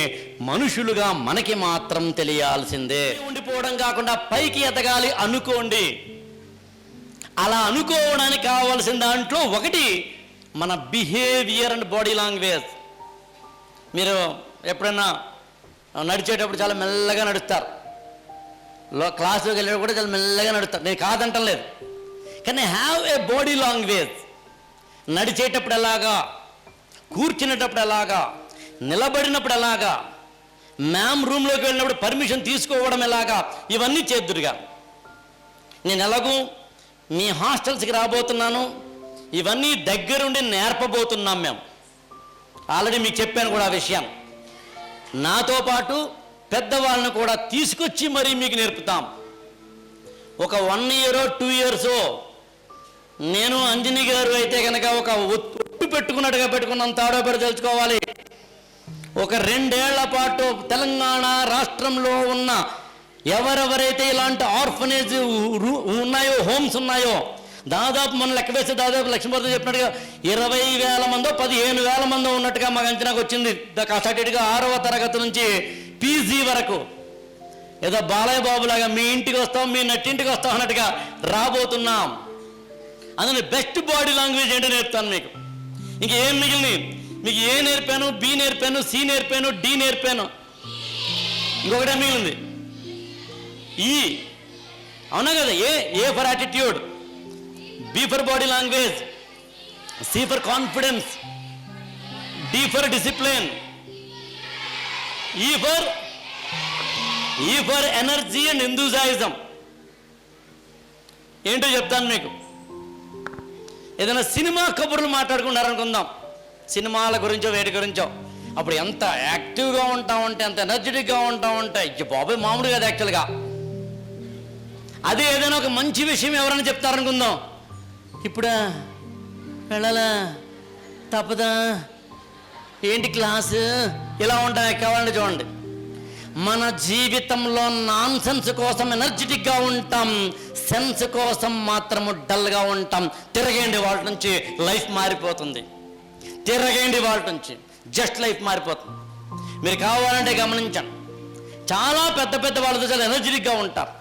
మనుషులుగా మనకి మాత్రం తెలియాల్సిందే. ఉండిపోవడం కాకుండా పైకి ఎదగాలి అనుకోండి. అలా అనుకోవడానికి కావాల్సిన దాంట్లో ఒకటి మన బిహేవియర్ అండ్ బాడీ లాంగ్వేజ్. మీరు ఎప్పుడైనా నడిచేటప్పుడు చాలా మెల్లగా నడుస్తారు, క్లాసులోకి వెళ్ళేటప్పుడు కూడా చాలా మెల్లగా నడుస్తారు, నేను కాదంటం లేదు, కానీ హ్యావ్ ఏ బాడీ లాంగ్వేజ్. నడిచేటప్పుడు ఎలాగా, కూర్చునేటప్పుడు ఎలాగా, నిలబడినప్పుడు ఎలాగా, మ్యామ్ రూమ్లోకి వెళ్ళినప్పుడు పర్మిషన్ తీసుకోవడం ఎలాగా, ఇవన్నీ చేద్దురుగా. నేను ఎలాగూ మీ హాస్టల్స్కి రాబోతున్నాను, ఇవన్నీ దగ్గరుండి నేర్పబోతున్నాం. మేము ఆల్రెడీ మీకు చెప్పాను కూడా ఆ విషయం. నాతో పాటు పెద్దవాళ్ళని కూడా తీసుకొచ్చి మరీ మీకు నేర్పుతాం. ఒక 1 year 2 years నేను అంజనీ గారు అయితే కనుక ఒక ఒట్టు పెట్టుకున్నట్టుగా పెట్టుకున్నంత ఆడోబెడ తెలుసుకోవాలి. ఒక 2 ఏళ్ల పాటు తెలంగాణ రాష్ట్రంలో ఉన్న ఎవరెవరైతే ఇలాంటి ఆర్ఫనేజ్ ఉన్నాయో, హోమ్స్ ఉన్నాయో, దాదాపు మనం లెక్క వేస్తే దాదాపు లక్ష్మీపతి చెప్పినట్టుగా 20,000 మందో 15,000 మందో ఉన్నట్టుగా మాకు అంచనాకు వచ్చింది. కసటిగా 6వ తరగతి నుంచి పీజీ వరకు. ఏదో బాలయ్య బాబులాగా మీ ఇంటికి వస్తాం, మీ నట్టింటికి వస్తాం అన్నట్టుగా రాబోతున్నాం. అందులో బెస్ట్ బాడీ లాంగ్వేజ్ ఏంటో నేర్పుతాను మీకు. ఇంకేం మిగిలినవి? మీకు ఏ నేర్పాను, బి నేర్పాను, సి నేర్పాను, డి నేర్పాను, ఇంకొకటే మిగిలింది ఈ. అవునా కదా? A for attitude, B for body language, C for confidence, D for discipline, E for energy and enthusiasm. ఏంటో చెప్తాను మీకు. ఏదైనా సినిమా కబుర్లు మాట్లాడుకున్నారనుకుందాం, సినిమాల గురించో వేటి గురించో, అప్పుడు ఎంత యాక్టివ్గా ఉంటామంటే, ఎంత ఎనర్జెటిక్గా ఉంటామంటే, ఇక బాబాయ్ మామూలు కదా యాక్చువల్గా. అదే ఏదైనా ఒక మంచి విషయం ఎవరైనా చెప్తారనుకుందాం, ఇప్పుడా వెళ్ళాలా, తప్పదా, ఏంటి క్లాసు, ఇలా ఉంటాయి. కావాలంటే చూడండి, మన జీవితంలో నాన్ సెన్స్ కోసం ఎనర్జెటిక్గా ఉంటాం, సెన్స్ కోసం మాత్రము డల్గా ఉంటాం. తిరగండి వాటి నుంచి, లైఫ్ మారిపోతుంది. తిరగండి వాటి నుంచి, జస్ట్ లైఫ్ మారిపోతుంది. మీరు కావాలంటే గమనించండి, చాలా పెద్ద పెద్ద వాళ్ళతో చాలా ఎనర్జెటిక్గా ఉంటారు,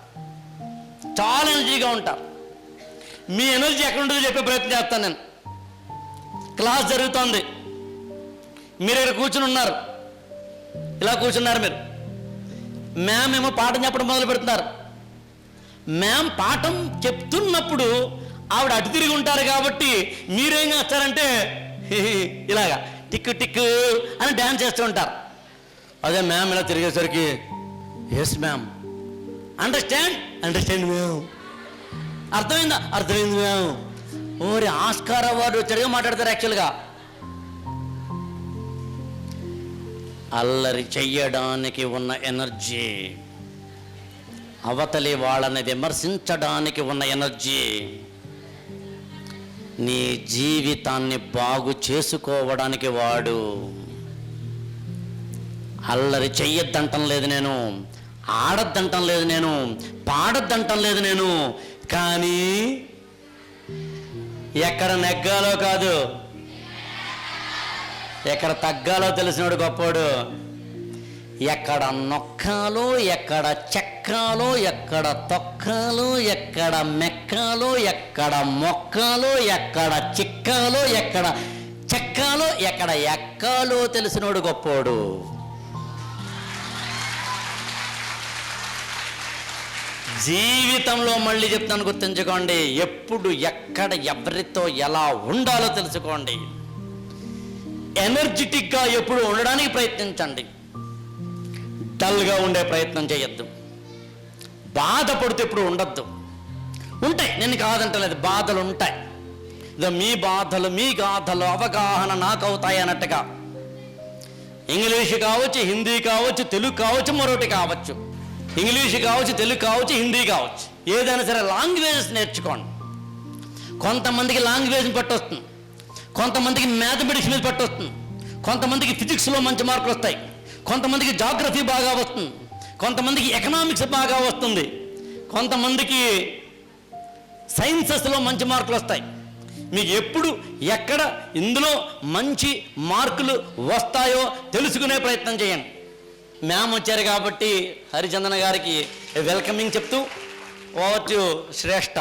చాలా ఎనర్జీగా ఉంటారు. మీ ఎనర్జీ ఎక్కడ ఉంటుందో చెప్పే ప్రయత్నం చేస్తాను నేను. క్లాస్ జరుగుతోంది, మీరు ఇక్కడ కూర్చుని ఉన్నారు, ఇలా కూర్చున్నారు మీరు. మ్యామ్ ఏమో పాఠం చెప్పడం మొదలు పెడుతున్నారు. మ్యామ్ పాఠం చెప్తున్నప్పుడు ఆవిడ అటు తిరిగి ఉంటారు కాబట్టి మీరేం చేస్తారంటే ఇలాగా టిక్కు టిక్కు అని డ్యాన్స్ చేస్తూ ఉంటారు. అదే మ్యామ్ ఇలా తిరిగేసరికి ఎస్ మ్యామ్, అండర్స్టాండ్ మ్యామ్, అర్థమైంది మ్యామ్. ఓరి ఆస్కార్ అవార్డు వచ్చాడుగా మాట్లాడతారు. యాక్చువల్గా అల్లరి చెయ్యడానికి ఉన్న ఎనర్జీ, అవతలి వాళ్ళని విమర్శించడానికి ఉన్న ఎనర్జీ, నీ జీవితాన్ని బాగు చేసుకోవడానికి వాడు. అల్లరి చెయ్యొద్దంటం లేదు నేను, ఆడద్దంటం లేదు నేను, పాడద్దంటం లేదు నేను, కానీ ఎక్కడ నెగ్గాలో కాదు, ఎక్కడ తగ్గాలో తెలిసినోడు గొప్పోడు. ఎక్కడ నొక్కాలో, ఎక్కడ చెక్కాలో, ఎక్కడ తొక్కాలో, ఎక్కడ మెక్కాలో, ఎక్కడ మొక్కాలో, ఎక్కడ చిక్కాలో, ఎక్కడ చెక్కాలో, ఎక్కడ ఎక్కాలో తెలిసినోడు గొప్పోడు. జీవితంలో మళ్ళీ చెప్తాను, గుర్తుంచుకోండి, ఎప్పుడు ఎక్కడ ఎవరితో ఎలా ఉండాలో తెలుసుకోండి. ఎనర్జెటిక్గా ఎప్పుడు ఉండడానికి ప్రయత్నించండి, డల్గా ఉండే ప్రయత్నం చేయొద్దు. బాధపడుతూ ఎప్పుడు ఉండద్దు. ఉంటాయి, నేను కాదంటలేదు, బాధలు ఉంటాయి. మీ బాధలు, మీ గాథలు అవగాహన నాకు అవుతాయి అన్నట్టుగా. ఇంగ్లీష్ కావచ్చు, హిందీ కావచ్చు, తెలుగు కావచ్చు, మరొకటి కావచ్చు. ఇంగ్లీష్ కావచ్చు, తెలుగు కావచ్చు, హిందీ కావచ్చు, ఏదైనా సరే లాంగ్వేజెస్ నేర్చుకోండి. కొంతమందికి లాంగ్వేజ్ పట్టొస్తుంది, కొంతమందికి మ్యాథమెటిక్స్ మీద పట్టొస్తుంది, కొంతమందికి ఫిజిక్స్లో మంచి మార్కులు వస్తాయి, కొంతమందికి జాగ్రఫీ బాగా వస్తుంది, కొంతమందికి ఎకనామిక్స్ బాగా వస్తుంది, కొంతమందికి సైన్సెస్లో మంచి మార్కులు వస్తాయి. మీకు ఎప్పుడు ఎక్కడ ఇందులో మంచి మార్కులు వస్తాయో తెలుసుకునే ప్రయత్నం చేయండి. మ్యామ్ వచ్చారు కాబట్టి హరిచందన గారికి వెల్కమింగ్ చెప్తూ over to Shreshta.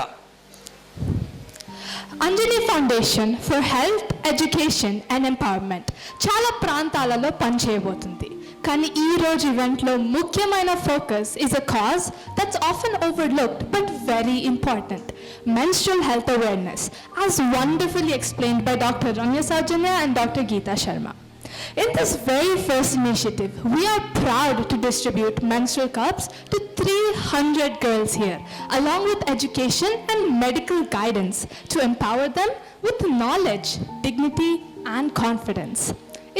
Anjali foundation for health, education and empowerment చాలా ప్రాంతాలలో పనిచేయబోతుంది. కానీ ఈ రోజు ఈవెంట్లో ముఖ్యమైన focus is a cause that's often overlooked but very important, menstrual health awareness, as wonderfully explained by Dr. Ramya Sajanya and Dr. Geeta Sharma. In this very first initiative, we are proud to distribute menstrual cups to 300 girls here, along with education and medical guidance to empower them with knowledge, dignity and confidence.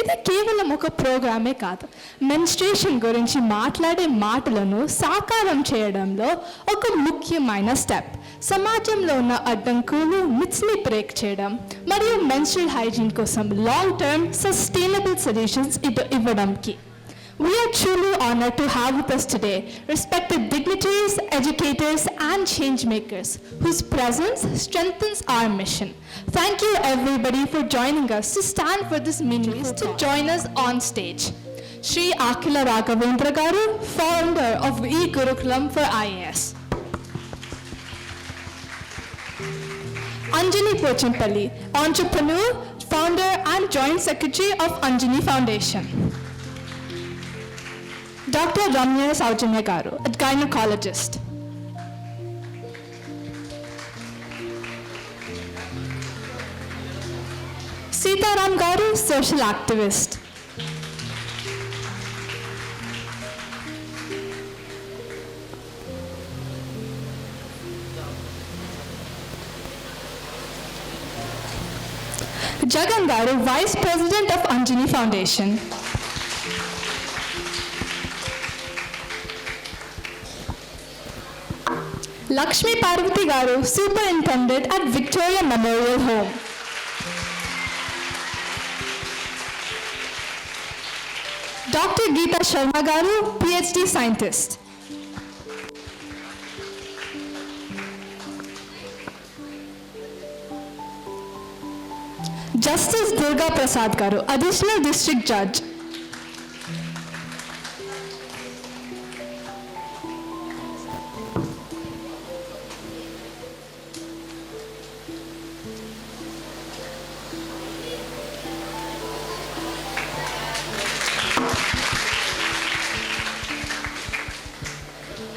ఇది కేవలం ఒక ప్రోగ్రామే కాదు, menstruation గురించి మాట్లాడే మాటలను సాకారం చేయడంలో ఒక ముఖ్యమైన స్టెప్. సమాజంలో ఉన్న అడ్డంకులు, మిత్స్ని బ్రేక్ చేయడం మరియు మెన్స్ట్రల్ హైజీన్ కోసం లాంగ్ టర్మ్ సస్టైనబుల్ సొల్యూషన్స్ ఇవ్వడానికి. We are truly honored to have with us today respected dignitaries, educators, and change makers whose presence strengthens our mission. Thank you everybody for joining us to stand for this meaningful to join us on stage. Shri Akila Raghavendra Garu, founder of E-Gurukulam for IAS. Anjani Pochampalli, entrepreneur, founder and joint secretary of Anjani Foundation. Dr. Ramya Saujanya Garu, a gynecologist. Sitaram Garu, social activist. Jagan Garu, Vice President of Anjani Foundation. Lakshmi Parvati Garu, Superintendent at Victoria Memorial Home. Dr. Geeta Sharma Garu, PhD scientist. Justice Durga Prasad Garu, Additional District Judge.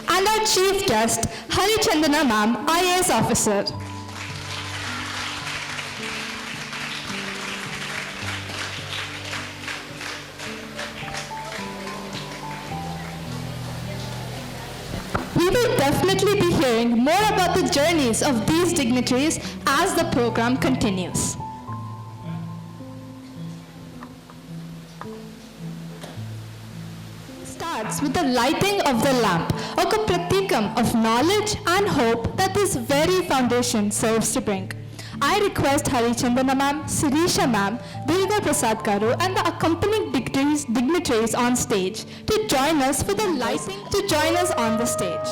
And our chief guest, Hari Chandana Ma'am, IAS officer. We will definitely be hearing more about the journeys of these dignitaries as the program continues. Starts with the lighting of the lamp, oka pratikam of knowledge and hope that this very foundation serves to bring. I request Hari Chandana Ma'am, Sirisha Ma'am, Durga Prasad Garu and the accompanying dignitaries on stage to join us for the lighting, to join us on the stage.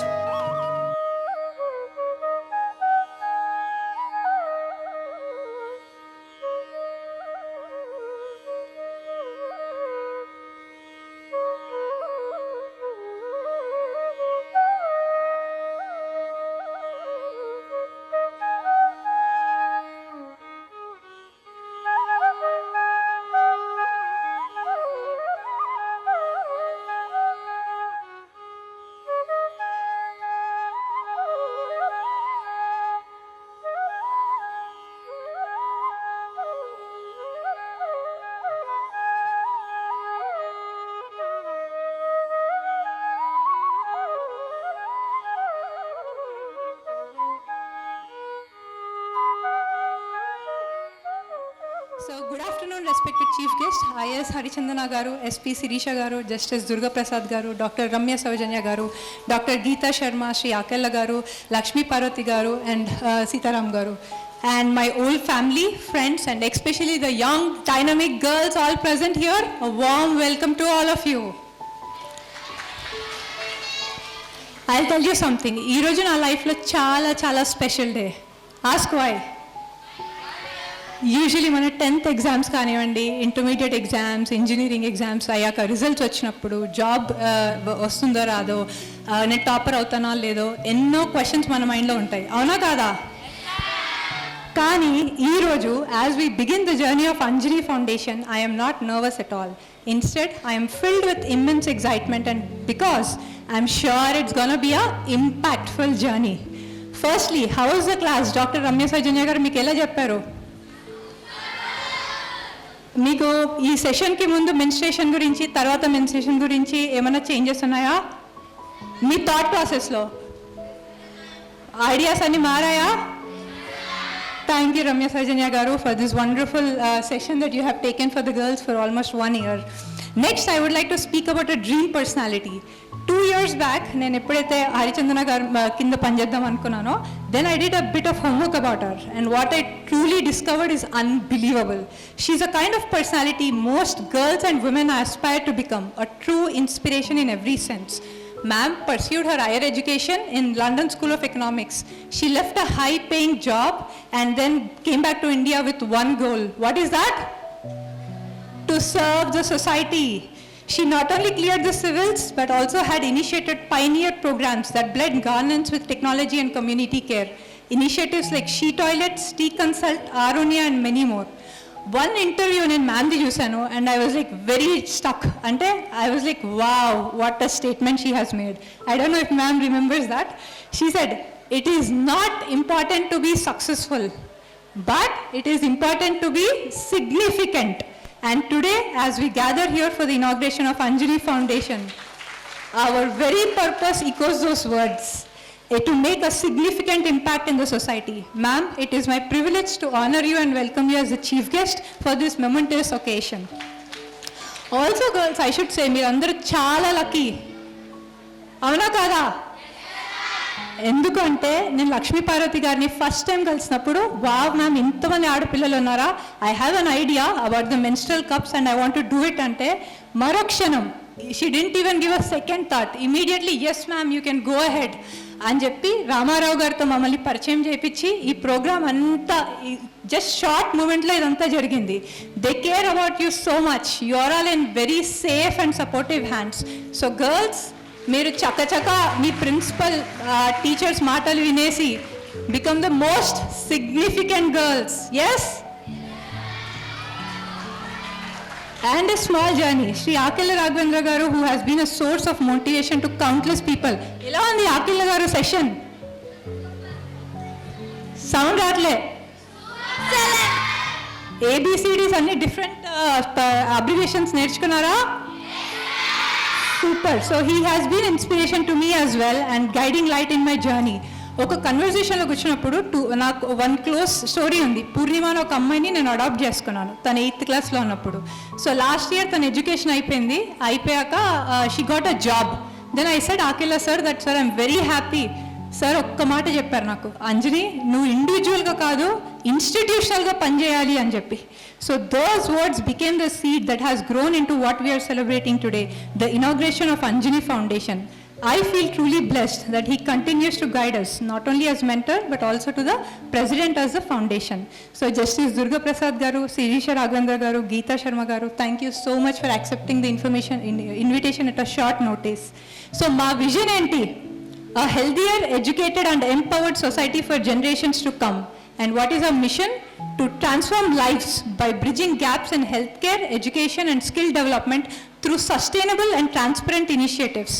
So, good afternoon, respected Chief Guest, IAS Hari Chandana Garu, SP Sirisha Garu, Justice Durga Prasad Garu, Dr. Ramya Saujanya Garu, Dr. Geeta Sharma, Sri Akella Garu, Lakshmi Parvati Garu, and Sitaram Garu. And my old family, friends, and especially the young, dynamic girls all present here, a warm welcome to all of you. I'll tell you something. Ee roju na life lo chala special day. Ask why. Usually మన 10th exams కానివ్వండి, intermediate exams, engineering exams అయ్యాక results వచ్చినప్పుడు job వస్తుందో రాదో, నేను topper అవుతానా లేదో, ఎన్నో క్వశ్చన్స్ మన మైండ్లో ఉంటాయి, అవునా కాదా? కానీ ఈరోజు as we begin the journey of Anjani foundation, I'm not nervous at all. Instead I'm filled with immense excitement and because I'm sure it's gonna be a impactful journey. Firstly, how is the class? Doctor Ramya Saujanya garu మీకు ఎలా చెప్పారు? మీకు ఈ సెషన్కి ముందు menstruation గురించి, తర్వాత menstruation గురించి ఏమైనా చేంజెస్ ఉన్నాయా మీ థాట్ ప్రాసెస్లో? ఐడియాస్ అన్ని మారాయా? Thank you Ramya Saujanya Garu for this wonderful session that you have taken for the girls for almost 1 year. Next, I would like to speak about a dream personality. 2 years back, నేను ఎప్పుడైతే హరిచందన గారు కింద పనిచేద్దాం అనుకున్నానో, then I did a bit of homework about her, and what I truly discovered is unbelievable. She's a kind of personality most girls and women aspire to become, a true inspiration in every sense. Ma'am pursued her higher education in London School of Economics. She left a high-paying job and then came back to India with one goal. What is that? To serve the society. She not only cleared the civils but also had initiated pioneer programs that blend governance with technology and community care. initiatives like She Toilets, Tea Consult, Aronia and many more. One interview in Mandi Jusano and I was like very stuck. Ante I was like, wow, what a statement she has made. I don't know if ma'am remembers that. She said, it is not important to be successful, but it is important to be significant. And today, as we gather here for the inauguration of Anjali Foundation, our very purpose echoes those words, to make a significant impact in the society. Ma'am, it is my privilege to honor you and welcome you as the chief guest for this momentous occasion. Also girls, I should say, మీరు అందరూ చాలా lucky, అవునా కాదా? ఎందుకంటే నేను లక్ష్మీ పార్వతి గారిని first time కలిసినప్పుడు, wow ma'am ఇంతమంది ఆడపిల్లలు ఉన్నారా, I have an idea about the menstrual cups and I want to do it అంటే మరుక్షణం she didn't even give a second thought, immediately yes ma'am you can go ahead అని చెప్పి రామారావు గారితో మమ్మల్ని పరిచయం చేయించి ఈ ప్రోగ్రామ్ అంతా జస్ట్ షార్ట్ మూమెంట్లో ఇదంతా జరిగింది. They care about you so much, you are all in very safe and supportive hands. So girls, మీరు చకచక మీ ప్రిన్సిపల్ టీచర్స్ మాటలు వినేసి become the most significant girls. Yes, and a small journey. Shri Akila Raghavendra garu, who has been a source of motivation to countless people. Ela undi Akila garu session? Sound ratle? ABCDs అన్ని different abbreviations నేర్చుకున్నారా? Super. So he has been inspiration to me as well and guiding light in my journey. ఒక కన్వర్జేషన్లోకి వచ్చినప్పుడు నాకు one close story ఉంది. పూర్ణిమ అని ఒక అమ్మాయిని నేను అడాప్ట్ చేసుకున్నాను తను 8th క్లాస్లో ఉన్నప్పుడు. సో లాస్ట్ ఇయర్ తన ఎడ్యుకేషన్ అయిపోయాక she got a job. Then I said Akhila sir that sir I'm very happy. Sir ఒక్క మాట చెప్పారు నాకు, అంజని నువ్వు ఇండివిజువల్గా కాదు ఇన్స్టిట్యూషనల్గా పనిచేయాలి అని చెప్పి. So those words became the seed that has grown into what we are celebrating today, the inauguration of Anjali Foundation. I feel truly blessed that he continues to guide us, not only as mentor, but also to the president as the foundation. So Justice Durga Prasad garu, Sirisha Raghavendra garu, Geeta Sharma garu, thank you so much for accepting the invitation at a short notice. So ma vision enti, a healthier, educated and empowered society for generations to come. And what is our mission? To transform lives by bridging gaps in healthcare, education and skill development through sustainable and transparent initiatives.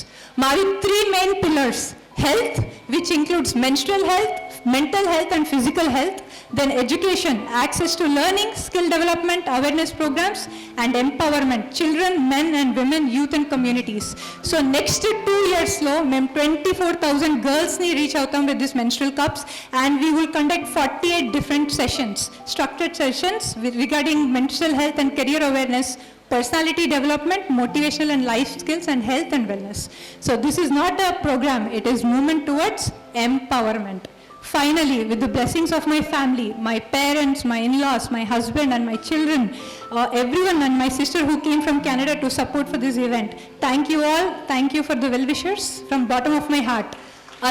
Mavi 3 main pillars: health, which includes menstrual health, mental health and physical health, then education, access to learning, skill development, awareness programs, and empowerment, children, men and women, youth and communities. So next 2 years lo mem 24,000 girls ni reach outam with this menstrual cups, and we will conduct 48 different sessions, structured sessions regarding menstrual health and career awareness, personality development, motivational and life skills, and health and wellness. So this is not a program, it is movement towards empowerment. Finally, with the blessings of my family, my parents, my in-laws, my husband and my children, everyone and my sister who came from Canada to support for this event, thank you all, thank you for the well-wishers from bottom of my heart.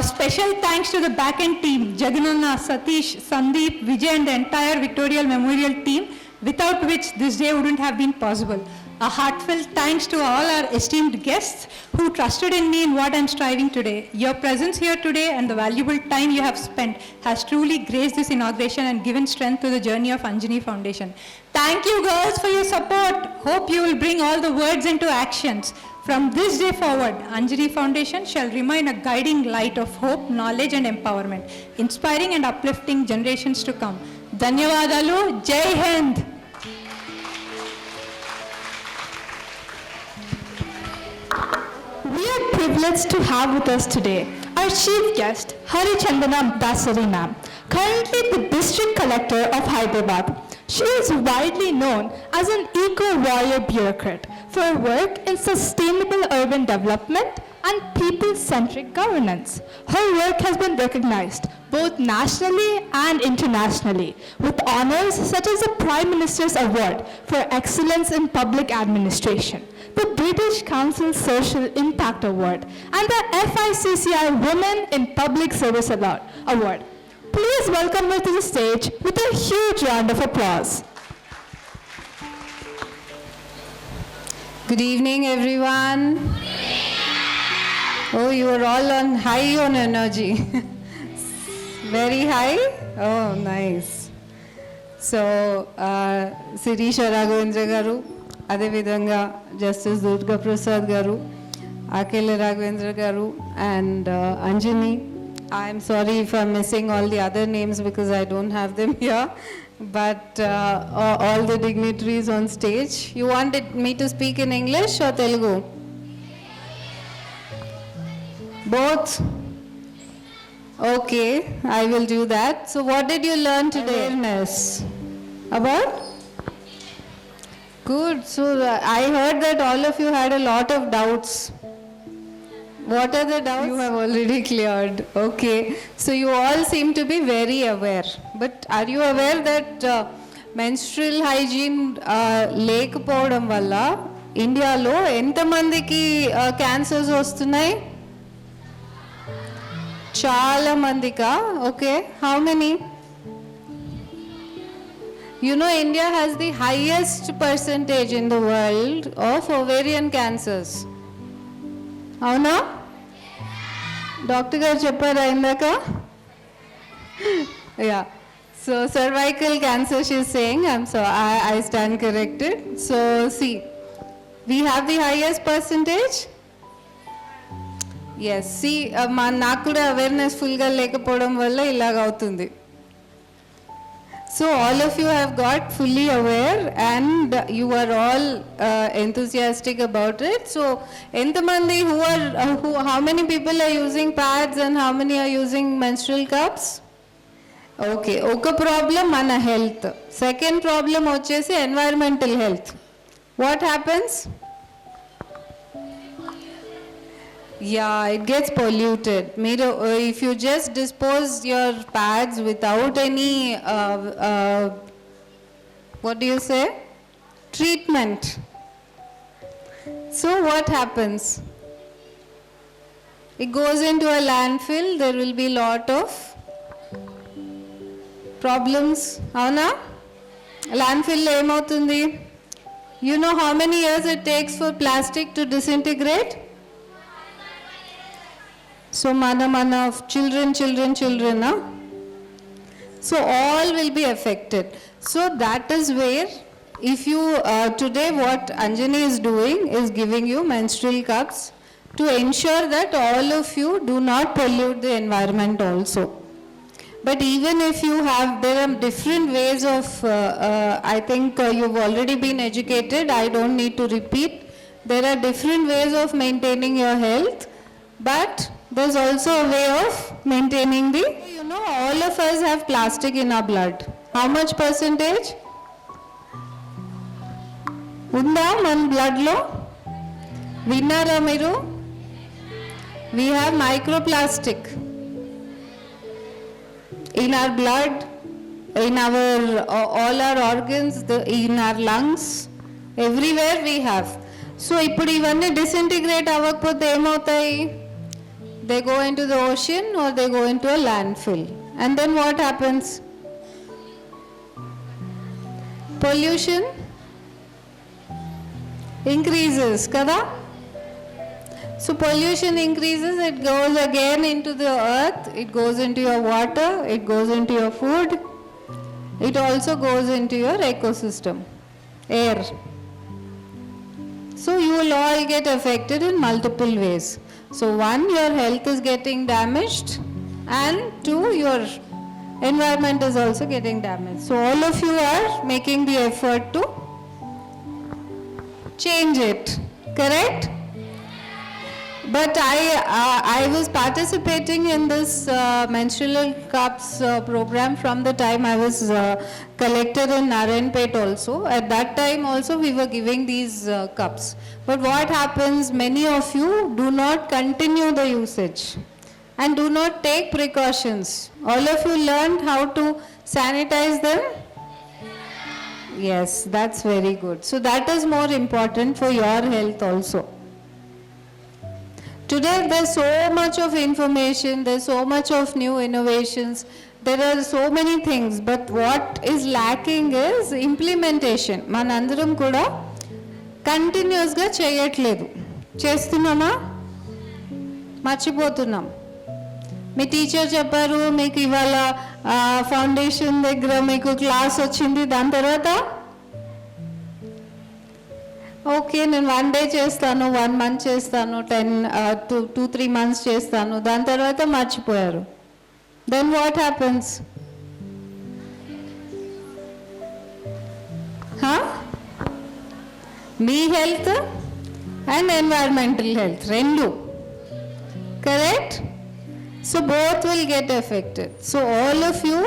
A special thanks to the back-end team, Jagananna, Satish, Sandeep, Vijay and the entire Victorial Memorial team, without which this day wouldn't have been possible. A heartfelt thanks to all our esteemed guests who trusted in me in what I'm striving today. Your presence here today and the valuable time you have spent has truly graced this inauguration and given strength to the journey of Anjali Foundation. Thank you girls for your support. Hope you will bring all the words into actions. From this day forward, Anjali Foundation shall remain a guiding light of hope, knowledge and empowerment, inspiring and uplifting generations to come. Dhanyavadalu, Jai Hind. We are privileged to have with us today our chief guest, Hari Chandana Dasari ma'am, currently the district collector of Hyderabad. She is widely known as an eco-warrior bureaucrat for her work in sustainable urban development and people-centric governance. Her work has been recognized both nationally and internationally with honors such as the Prime Minister's Award for Excellence in Public Administration, the British Council Social Impact Award, and the FICCI Women in Public Service Award. Please welcome her to the stage with a huge round of applause. Good evening, everyone. Oh, you are all on high on energy. Very high? Oh, nice. So, Sirisha Raghavendra garu, అదేవిధంగా justice Durga Prasad గారు, Akela Raghavendra garu, and Anjani. I'm sorry if I'm missing all the other names because I don't have them here. But all the dignitaries on stage. You wanted me to speak in English or Telugu? Both? Okay, I will do that. So what did you learn today? Awareness. About? Good. So I heard that all of you had a lot of doubts. What are the doubts? You have already cleared. Okay. So you all seem to be very aware. But are you aware that menstrual hygiene లేకపోవడం వల్ల ఇండియాలో ఎంతమందికి cancers వస్తున్నాయి? చాలా మందికా? Okay. How many? You know, India has the highest percentage in the world of ovarian cancers. అవునా? Doctor గారు చెప్పారా ఇందాక? Yeah. So cervical cancer, she's saying. I stand corrected. So see, we have the highest percentage. Yes. See, నాకు కూడా awareness ఫుల్గా లేకపోవడం వల్ల ఇలాగ అవుతుంది. So all of you have got fully aware and you are all enthusiastic about it. So entamandi how many people are using pads and how many are using menstrual cups? Okay, oka problem mana health. Second problem vachesi environmental health. What happens? Yeah, it gets polluted. If you just dispose your pads without any, what do you say? Treatment. So what happens? It goes into a landfill. There will be lot of problems. Avuna? Landfill lo emautundi? You know how many years it takes for plastic to disintegrate? So mana children, huh? So all will be affected. So that is where, if you, today what Anjani is doing is giving you menstrual cups to ensure that all of you do not pollute the environment also. But even if you have, there are different ways of, I think you've already been educated, I don't need to repeat. There are different ways of maintaining your health, but there's also a way of maintaining the, you know, all of us have plastic in our blood. How much percentage? Unda man blood lo? Vinnara miru? We have microplastic in our blood, in our all our organs, in our lungs, everywhere we have. So ippudu ivanni disintegrate avakapothe em avutayi? They go into the ocean or they go into a landfill. And then what happens? Pollution increases, kada? So pollution increases, it goes again into the earth, it goes into your water, it goes into your food, it also goes into your ecosystem, air. So you will all get affected in multiple ways. So one, your health is getting damaged, and two, your environment is also getting damaged. So all of you are making the effort to change it, correct? But I was participating in this menstrual cups program from the time I was collector in Narayanpet also. At that time also we were giving these cups. But what happens, many of you do not continue the usage and do not take precautions. All of you learned how to sanitize them? Yes, that's very good. So that is more important for your health also. Today there's so much of information, there's so much of new innovations, there are so many things, but what is lacking is implementation. Manandaram kuda continuous ga cheyatledu. Chestunnama? Marchipotunnam. Me teacher చెప్పారు, మీకు ఇవాళ foundation దగ్గర మీకు class వచ్చింది, దాని తర్వాత okay నేను 1 day చేస్తాను, 1 month చేస్తాను, 2-3 months చేస్తాను, దాని తర్వాత మర్చిపోయారు. Then what happens? మీ హెల్త్ అండ్ ఎన్వైరన్మెంటల్ హెల్త్ రెండు, correct? So both will get affected. So all of you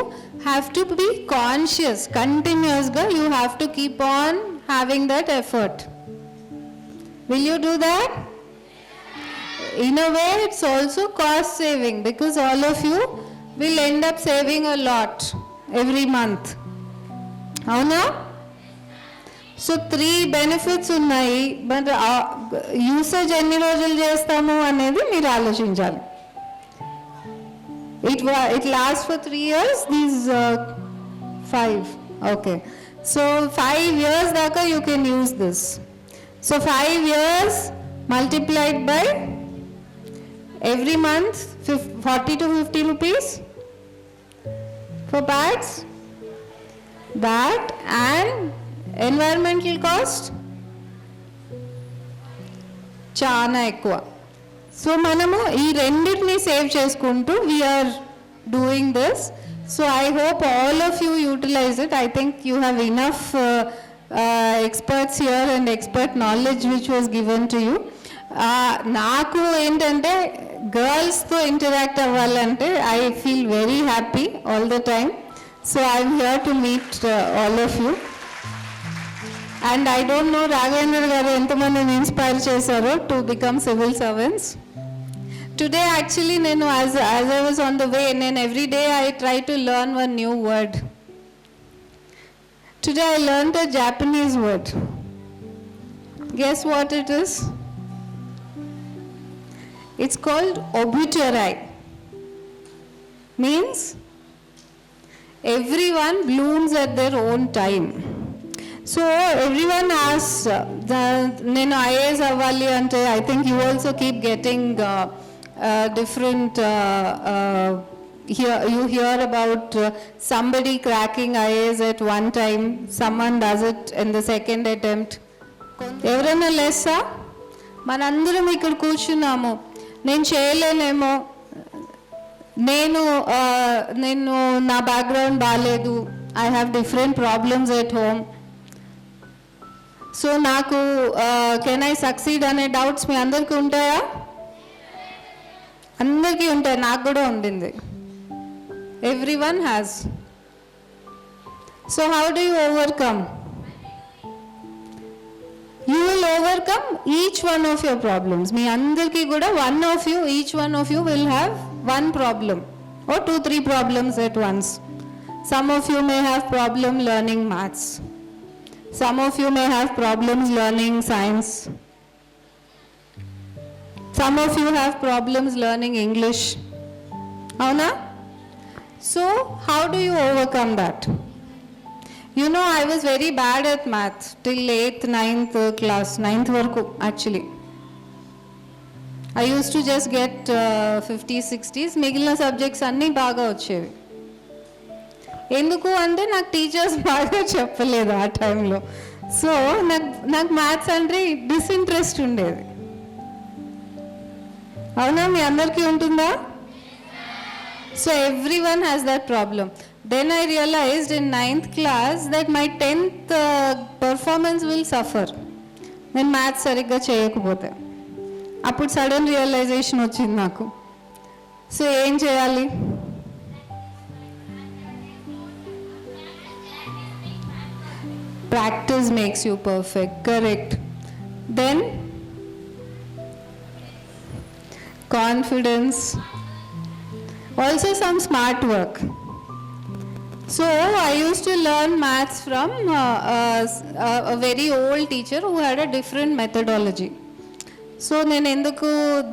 have to be conscious, continuous, you have to keep on having that effort. Will you do that? In a way it's also cost saving, because all of you will end up saving a lot every month. Avuna? So 3 benefits ఉన్నాయి, but usage ఎన్ని రోజులు చేస్తాము అనేది మీరు ఆలోచించాలి. It lasts for 3 years, these 5, okay. So 5 years daka you can use this. So 5 years multiplied by every month 40 to 50 rupees for pads, that and environmental cost చాలా ఎక్కువ. So మనము ఈ రెండింటిని సేవ్ చేసుకుంటూ we are doing this. So I hope all of you utilize it. I think you have enough experts here and expert knowledge which was given to you. నాకు ఏంటంటే గర్ల్స్తో interact అవ్వాలంటే I feel very happy all the time. So I'm here to meet all of you. And I don't know Raghavendra గారు ఎంతమందిని inspire చేశారో to become civil servants. Today actually నేను as I was on the way, నేను every day I try to learn one new word. Today I learned a Japanese word. Guess what it is? It's called obituary. Means everyone blooms at their own time. So everyone asks, నేను IAS అవ్వాలి అంటే I think you also keep getting different, you hear about somebody cracking IAS at one time, someone does it in the second attempt. ఎవరైనా లెస్సా? మనందరం ఇక్కడ కూర్చున్నాము, నేను చేయలేనేమో, నేను నా బ్యాక్గ్రౌండ్ బాగాలేదు, I have different problems at home, so నాకు can I succeed అనే డౌట్స్ మీ అందరికీ ఉంటాయా? అందరికీ ఉంటాయి, నాకు కూడా ఉండింది. Everyone has. So how do you overcome? You will overcome each one of your problems. మీ అందరికీ కూడా each one of you will have one problem or 2-3 problems at once. Some of you may have problem learning maths. Some of you may have problems learning science. Some of you have problems learning English. Avuna? So how do you overcome that? You know, I was very bad at math till 8th, 9th class, 9th varaku actually. I used to just get 50s, 60s. మిగిలిన subjects అన్నీ బాగా వచ్చేవి. ఎందుకు అంటే నాకు teachers బాగా చెప్పలేదు ఆ టైంలో. సో నాకు మ్యాథ్స్ అంటే డిస్ఇంట్రెస్ట్ ఉండేది. అవునా, మీ అందరికీ ఉంటుందా? So everyone has that problem. Then I realized in 9th class that my 10th performance will suffer. నేను మ్యాథ్స్ సరిగ్గా చేయకపోతే. అప్పుడు సడన్ రియలైజేషన్ వచ్చింది నాకు. సో ఏం చేయాలి? Practice makes you perfect, correct. Then confidence, also some smart work. So I used to learn maths from a very old teacher who had a different methodology. So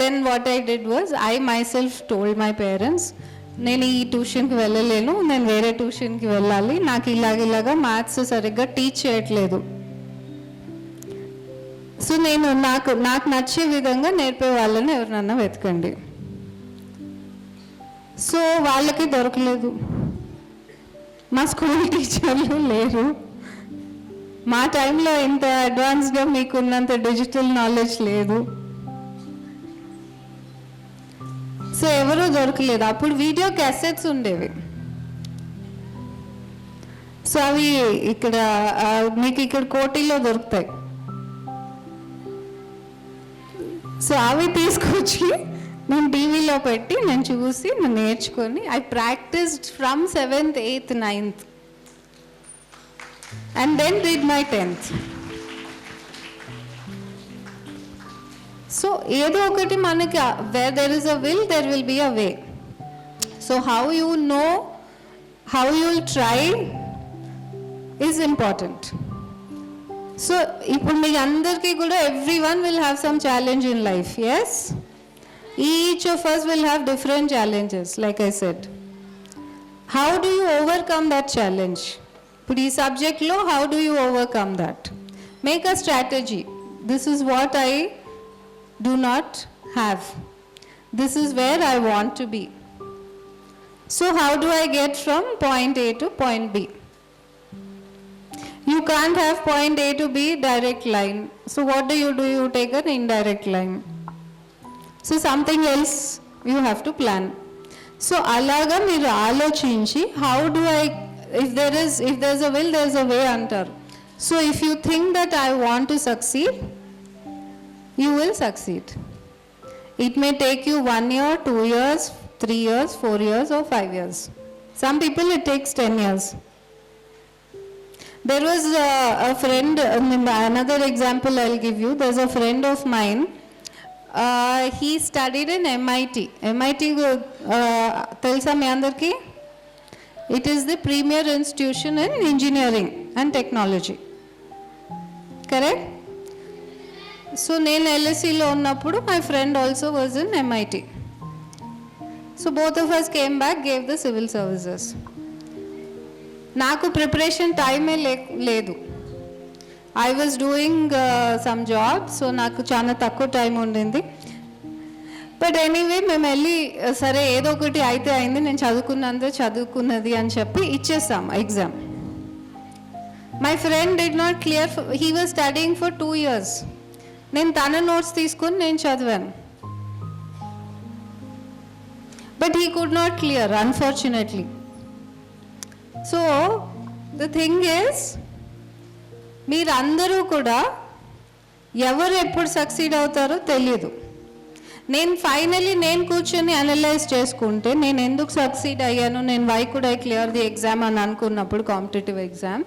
then what I did was I myself told my parents, నేను ఈ ట్యూషన్కి వెళ్ళలేను, నేను వేరే ట్యూషన్కి వెళ్ళాలి, నాకు ఇలాగా మ్యాథ్స్ సరిగ్గా టీచ్ చేయట్లేదు. సో నాకు నచ్చే విధంగా నేర్పే వాళ్ళని ఎవరినన్నా వెతకండి. సో వాళ్ళకి దొరకలేదు. మా స్కూల్ టీచర్లు లేరు. మా టైంలో ఇంత అడ్వాన్స్గా మీకున్నంత డిజిటల్ నాలెడ్జ్ లేదు. సో ఎవరూ దొరకలేదు. అప్పుడు వీడియో క్యాసెట్స్ ఉండేవి. సో అవి ఇక్కడ మీకు ఇక్కడ కోటిలో దొరుకుతాయి. సో అవి తీసుకొచ్చి నేను టీవీలో పెట్టి నేను చూసి నేను నేర్చుకొని I practised from 7th, 8th, 9th and then did my 10th. సో ఏదో ఒకటి మనకి where there is a will there will be a way. So how you know, how you will try is important. So ఇప్పుడు మీ అందరికీ కూడా everyone will have some challenge in life, yes? Each of us will have different challenges, like I said. How do you overcome that challenge? ఇప్పుడు ఈ సబ్జెక్ట్లో how do you overcome that? Make a strategy. This is what I do not have. This is where I want to be. So how do I get from point A to point B? You can't have point A to B direct line. So what do? You take an indirect line. So something else you have to plan. So అలాగా మీరు ఆలోచించి how do I, if there's a will, there's a way అంటారు. So if you think that I want to succeed, you will succeed. It may take you 1 year, 2 years, 3 years, 4 years or 5 years. Some people it takes 10 years. There was a friend, another example I'll give you. There's a friend of mine. He studied in MIT. MIT, తెలుసా మీ అందరికీ? It is the premier institution in engineering and technology. Correct? So నేను LSEలో ఉన్నప్పుడు my friend also was in MIT. So both of us came back, gave the civil services. నాకు preparation టైమే లేదు. I was doing some job. So నాకు చాలా తక్కువ time ఉండింది. But anyway మేము వెళ్ళి సరే ఏదో ఒకటి అయితే అయింది, నేను చదువుకున్నది అని చెప్పి ఇచ్చేసాం exam. My friend did not clear. He was studying for 2 years. నేను తన నోట్స్ తీసుకుని నేను చదివాను. But he could not clear unfortunately. So the thing is, మీరందరూ కూడా ఎవరు ఎప్పుడు సక్సీడ్ అవుతారో తెలియదు. నేను ఫైనలీ నేను కూర్చొని అనలైజ్ చేసుకుంటే నేను ఎందుకు సక్సీడ్ అయ్యాను, నేను why could I clear the exam అని అనుకున్నప్పుడు, competitive exam,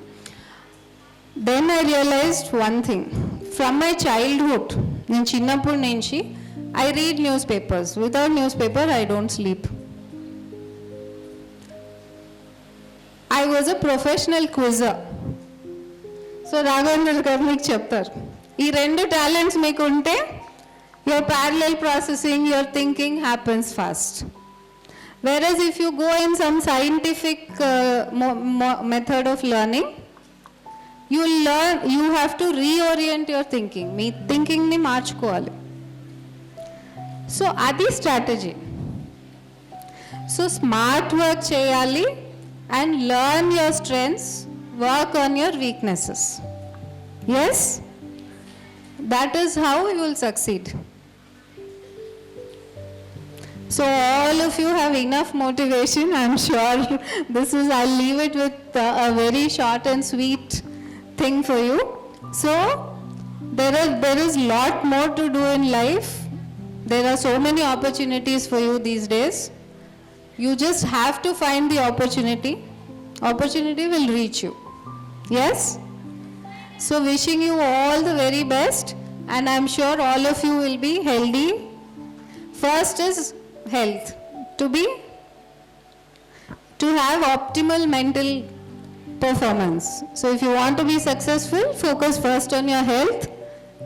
then I realized one thing. From my childhood, నేను చిన్నప్పటి నుంచి I read newspapers. Without newspaper I don't sleep. I was a professional quizzer. So Raghavendra గారు మీకు చెప్తారు, ఈ 2 talents మీకు ఉంటే your parallel processing, your thinking happens fast. Whereas if you go in some scientific method of learning, you have to reorient your thinking. మీ థింకింగ్ని మార్చుకోవాలి. So అది strategy. So smart work చేయాలి and learn your strengths, work on your weaknesses. Yes? That is how you will succeed. So all of you have enough motivation, I'm sure. I'll leave it with a very short and sweet thing for you. So there is lot more to do in life. There are so many opportunities for you these days. You just have to find the opportunity. Opportunity will reach you. Yes? So wishing you all the very best, and I'm sure all of you will be healthy. First is health. To have optimal mental performance. So if you want to be successful, focus first on your health,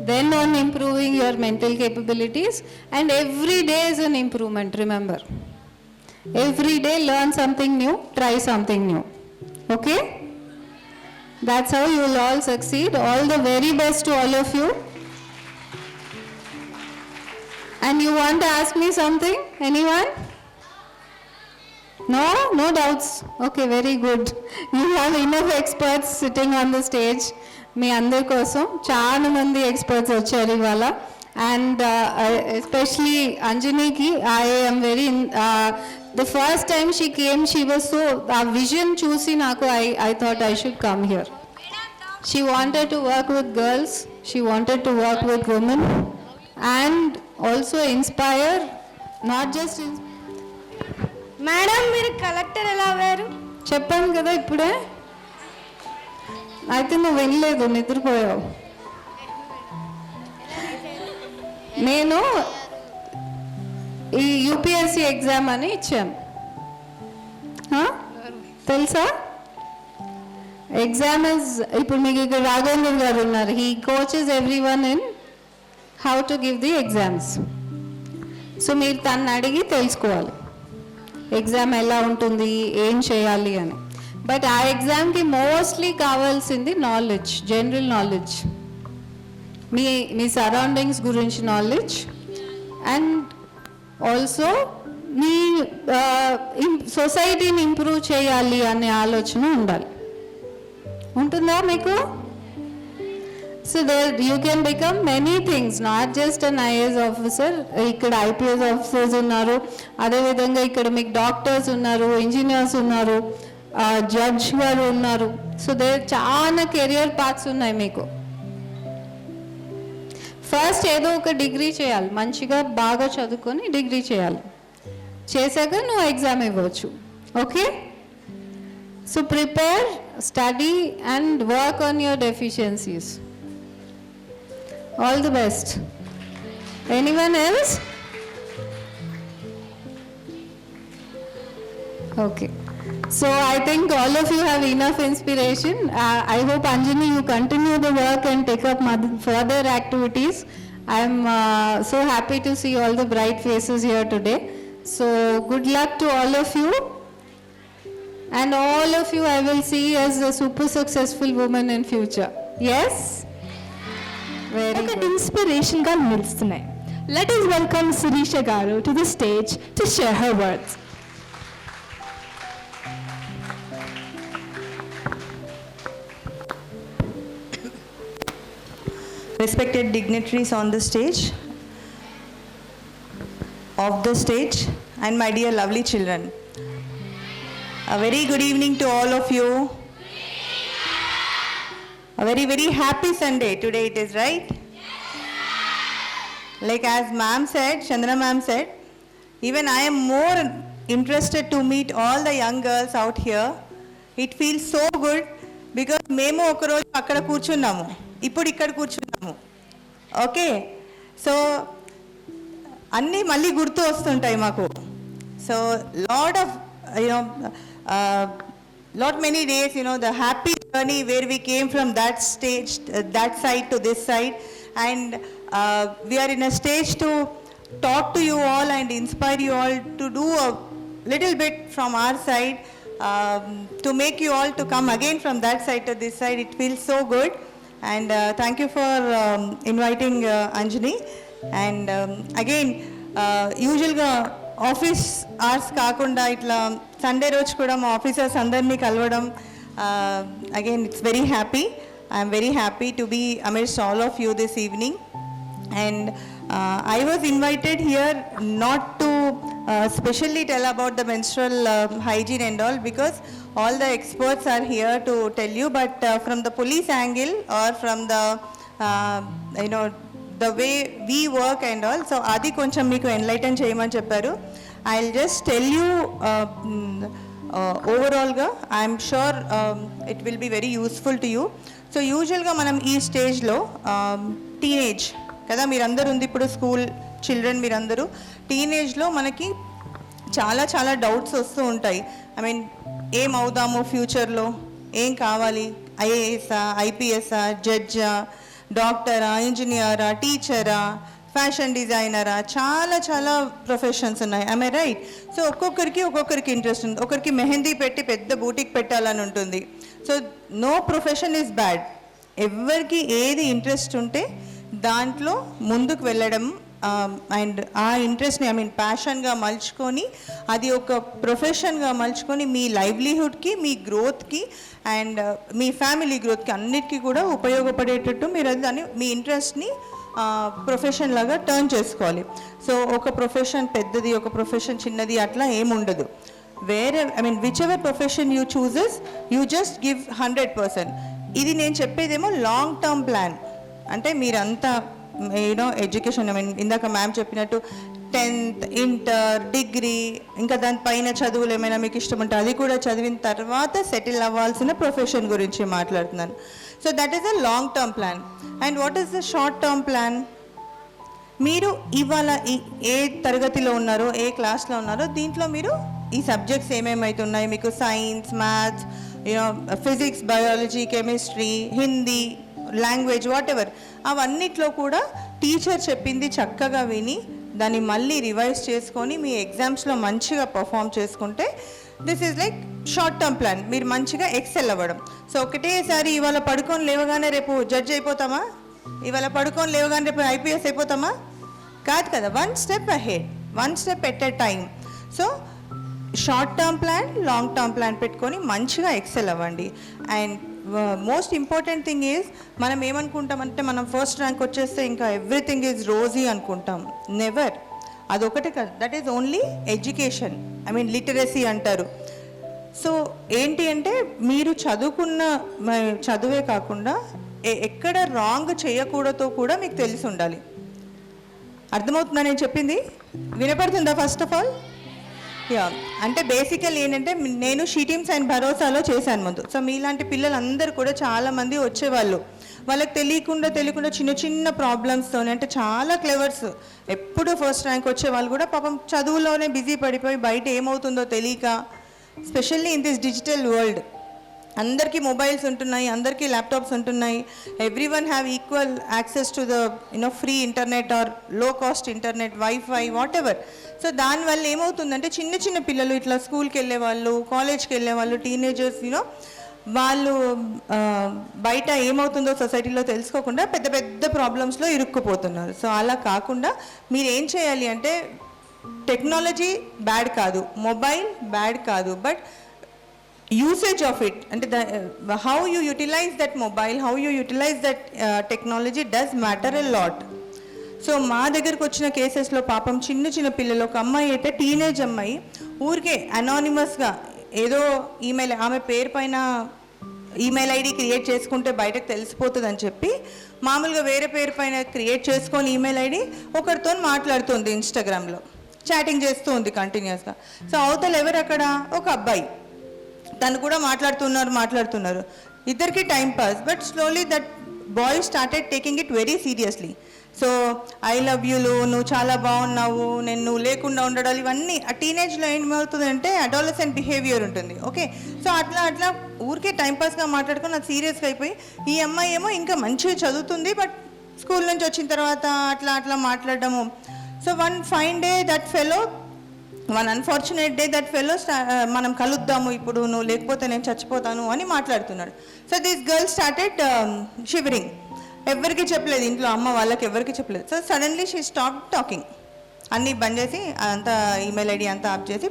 then on improving your mental capabilities, and every day is an improvement, remember. Every day learn something new, try something new. Okay? That's how you will all succeed. All the very best to all of you. And you want to ask me something? Anyone? No doubts. Okay, very good. You have enough experts sitting on the stage. మీ అందరి కోసం చాలా మంది experts వచ్చారు ఇవాళ. And especially అంజనీకి I am very the first time she came, she was so, ఆ vision చూసి నాకు I thought I should come here. She wanted to work with girls, she wanted to work with women and also inspire, not just madam మీరు collector ఎలా అయ్యారు? చెప్పాను కదా ఇప్పుడే. అయితే నువ్వు వినలేదు, నిద్రపోయావు. నేను ఈ యూపీఎస్సీ ఎగ్జామ్ అని ఇచ్చాను, తెలుసా? ఎగ్జామ్ ఇస్, ఇప్పుడు మీకు ఇక్కడ రాఘవేంద్ర గారు ఉన్నారు, he coaches everyone in how to give the exams. So మీరు తను అడిగి తెలుసుకోవాలి ఎగ్జామ్ ఎలా ఉంటుంది, ఏం చేయాలి అని. బట్ ఆ ఎగ్జామ్కి మోస్ట్లీ కావాల్సింది నాలెడ్జ్, జనరల్ నాలెడ్జ్, మీ సరౌండింగ్స్ గురించి నాలెడ్జ్, అండ్ ఆల్సో మీ సొసైటీని ఇంప్రూవ్ చేయాలి అనే ఆలోచన ఉండాలి. ఉంటుందా మీకు? So there you can become many things, not just an IAS officer. ఇక్కడ IPS officers ఉన్నారు, అదేవిధంగా ఇక్కడ మీకు డాక్టర్స్ ఉన్నారు, ఇంజనీర్స్ ఉన్నారు, జడ్జ్ గారు ఉన్నారు. సో దేర్ చాలా కెరియర్ పాత్స్ ఉన్నాయి మీకు. ఫస్ట్ ఏదో ఒక డిగ్రీ చేయాలి, మంచిగా బాగా చదువుకొని డిగ్రీ చేయాలి, చేశాక నువ్వు ఎగ్జామ్ ఇవ్వచ్చు. Okay, so prepare, study and work on your deficiencies. All the best. Anyone else? Okay. So I think all of you have enough inspiration. I hope Anjani you continue the work and take up further activities. I am so happy to see all the bright faces here today. So good luck to all of you. And all of you I will see as a super successful woman in future. Yes? ఒక inspiration గా నిలుస్తున్నాయి. Let us welcome Sirisha గారు to the stage to share her words. Respected dignitaries on the stage, off the stage, and my dear lovely children, a very good evening to all of you. A very, very happy Sunday today it is, right? Like as ma'am said, Chandana ma'am said, even I am more interested to meet all the young girls out here. It feels so good because మేము ఒక రోజు అక్కడ కూర్చున్నాము, ఇప్పుడు ఇక్కడ కూర్చున్నాము. Okay, so అన్నీ మళ్ళీ గుర్తు వస్తుంటాయి మాకు. So lot of lot many days, the happy journey where we came from that stage, that side to this side, and we are in a stage to talk to you all and inspire you all to do a little bit from our side, to make you all to come again from that side to this side. It feels so good, and thank you for inviting Anjani. And again, usually office hours కాకుండా ఇట్లా Sunday రోజు కూడా మా officers అందరినీ కలవడం, again it's very happy. I'm very happy to be amidst all of you this evening. And I was invited here not to specially tell about the menstrual hygiene and all, because all the experts are here to tell you, but from the police angle or from the the way we work and all, so adi koncham meeku enlighten cheyamani chepparu. I'll just tell you overall ga, I'm sure it will be very useful to you. So usual ga manam ee stage lo teenage kada meerandaru undi ippudu school children meerandaru teenage lo manaki చాలా చాలా doubts వస్తూ ఉంటాయి. I mean ఏం అవుదాము ఫ్యూచర్లో, ఏం కావాలి, ఐఏఎస్ఆ, ఐపీఎస్ఆ, జడ్జా, డాక్టరా, ఇంజనీరా, టీచరా, ఫ్యాషన్ డిజైనరా, చాలా చాలా ప్రొఫెషన్స్ ఉన్నాయి. I may right? సో ఒక్కొక్కరికి ఇంట్రెస్ట్ ఉంది. ఒకరికి మెహందీ పెట్టి పెద్ద బూటిక్ పెట్టాలని ఉంటుంది. So no profession is bad. ఎవరికి ఏది ఇంట్రెస్ట్ ఉంటే దాంట్లో ముందుకు వెళ్ళడం అండ్ ఆ ఇంట్రెస్ట్ని ప్యాషన్గా మలుచుకొని అది ఒక ప్రొఫెషన్గా మలుచుకొని మీ లైవ్లీహుడ్కి, మీ గ్రోత్కి అండ్ మీ ఫ్యామిలీ గ్రోత్కి అన్నిటికీ కూడా ఉపయోగపడేటట్టు మీరు దాన్ని మీ ఇంట్రెస్ట్ని ప్రొఫెషన్ లాగా టర్న్ చేసుకోవాలి. సో ఒక ప్రొఫెషన్ పెద్దది, ఒక ప్రొఫెషన్ చిన్నది అట్లా ఏముండదు. వేరే which ever profession you chooses you just give 100%. ఇది నేను చెప్పేదేమో లాంగ్ టర్మ్ ప్లాన్. అంటే మీరంతా ఎడ్యుకేషన్ ఇందాక మ్యామ్ చెప్పినట్టు 10th, ఇంటర్, డిగ్రీ, ఇంకా దానిపైన చదువులు ఏమైనా మీకు ఇష్టం ఉంటే అది కూడా చదివిన తర్వాత సెటిల్ అవ్వాల్సిన ప్రొఫెషన్ గురించి మాట్లాడుతున్నాను. So that is a long term plan. And what is the short term plan? మీరు ఇవాళ ఏ తరగతిలో ఉన్నారో, ఏ క్లాస్లో ఉన్నారో దీంట్లో మీరు ఈ సబ్జెక్ట్స్ ఏమేమైతే ఉన్నాయో మీకు science, maths, physics, biology, chemistry, Hindi, language, whatever, అవన్నిట్లో కూడా టీచర్ చెప్పింది చక్కగా విని దాన్ని మళ్ళీ రివైజ్ చేసుకొని మీ ఎగ్జామ్స్లో మంచిగా పర్ఫామ్ చేసుకుంటే this is like short term plan. మీరు మంచిగా ఎక్సెల్ అవ్వడం. సో ఒకటేసారి ఇవాళ పడుకొని లేవగానే రేపు జడ్జ్ అయిపోతామా? ఇవాళ పడుకొని లేవగానే రేపు ఐపీఎస్ అయిపోతామా? కాదు కదా. 1 step ahead, 1 step at a time. So short term plan, long term plan పెట్టుకొని మంచిగా ఎక్సెల్ అవ్వండి. And most important thing is మనం ఏమనుకుంటామంటే మనం ఫస్ట్ ర్యాంక్ వచ్చేస్తే ఇంకా ఎవ్రీథింగ్ ఈజ్ రోజీ అనుకుంటాం. నెవర్. అదొకటి కాదు. That is only education, literacy అంటారు. సో ఏంటి అంటే మీరు చదువుకున్న చదువే కాకుండా ఎక్కడ రాంగ్ చేయకూడదో కూడా మీకు తెలిసి ఉండాలి. అర్థమవుతుందా నేను చెప్పింది? వినపడుతుందా ఫస్ట్ ఆఫ్ ఆల్? యా. అంటే బేసికల్ ఏంటంటే నేను షీ టీమ్స్ అండ్ భరోసాలో చేశాను ముందు. సో మీలాంటి పిల్లలందరూ కూడా చాలామంది వచ్చేవాళ్ళు. వాళ్ళకి తెలియకుండా చిన్న చిన్న ప్రాబ్లమ్స్తోనే, అంటే చాలా క్లెవర్స్, ఎప్పుడు ఫస్ట్ ర్యాంక్ వచ్చే వాళ్ళు కూడా పాపం చదువులోనే బిజీ పడిపోయి బయట ఏమవుతుందో తెలియక, specially in this digital world అందరికీ మొబైల్స్ ఉంటున్నాయి, అందరికీ ల్యాప్టాప్స్ ఉంటున్నాయి. Everyone have equal access to the free internet or low cost internet, wifi, whatever. So దానివల్ల ఏమవుతుందంటే చిన్న చిన్న పిల్లలు ఇట్లా స్కూల్కి వెళ్ళే వాళ్ళు, కాలేజ్కి వెళ్ళే వాళ్ళు, టీనేజర్స్ వాళ్ళు బయట ఏమవుతుందో సొసైటీలో తెలుసుకోకుండా పెద్ద పెద్ద ప్రాబ్లమ్స్లో ఇరుక్కుపోతున్నారు. సో అలా కాకుండా మీరు ఏం చేయాలి అంటే, టెక్నాలజీ బ్యాడ్ కాదు, మొబైల్ బ్యాడ్ కాదు, but usage of it, and how you utilize that mobile, how you utilize that technology does matter a lot. So మా దగ్గరకు వచ్చిన కేసెస్లో పాపం చిన్న చిన్న పిల్లలు, ఒక అమ్మాయి అయితే టీనేజ్ అమ్మాయి ఊరికే అనానిమస్గా ఏదో ఈమెయిల్, ఆమె పేరు పైన ఈమెయిల్ ఐడి క్రియేట్ చేసుకుంటే బయటకు తెలిసిపోతుందని చెప్పి మామూలుగా వేరే పేరు పైన క్రియేట్ చేసుకొని ఈమెయిల్ ఐడి ఒకరితో మాట్లాడుతుంది, ఇన్స్టాగ్రామ్లో చాటింగ్ చేస్తూ ఉంది కంటిన్యూస్గా. సో అవతల ఎవరు అక్కడ? ఒక అబ్బాయి. తను కూడా మాట్లాడుతున్నారు, ఇద్దరికి time pass. But slowly that boy started taking it very seriously. So I love యూలు, నువ్వు చాలా బాగున్నావు, నువ్వు లేకుండా ఉండడాలు, ఇవన్నీ ఆ టీనేజ్లో ఏమవుతుందంటే అడాలసెంట్ బిహేవియర్ ఉంటుంది. ఓకే. సో అట్లా ఊరికే టైంపాస్గా మాట్లాడుకొని అది సీరియస్గా అయిపోయి, ఈ అమ్మాయి ఏమో ఇంకా మంచిగా చదువుతుంది, బట్ స్కూల్ నుంచి వచ్చిన తర్వాత అట్లా మాట్లాడడము. So one unfortunate day that fellow మనం కలుద్దాము ఇప్పుడు, నువ్వు లేకపోతే నేను చచ్చిపోతాను అని మాట్లాడుతున్నాడు. So this girl started shivering. ఎవరికి చెప్పలేదు ఇంట్లో, అమ్మ వాళ్ళకి ఎవరికి చెప్పలేదు. So suddenly she stop talking. అన్నీ బంద్ చేసి అంతా ఈమెయిల్ ఐడి అంతా ఆఫ్ చేసి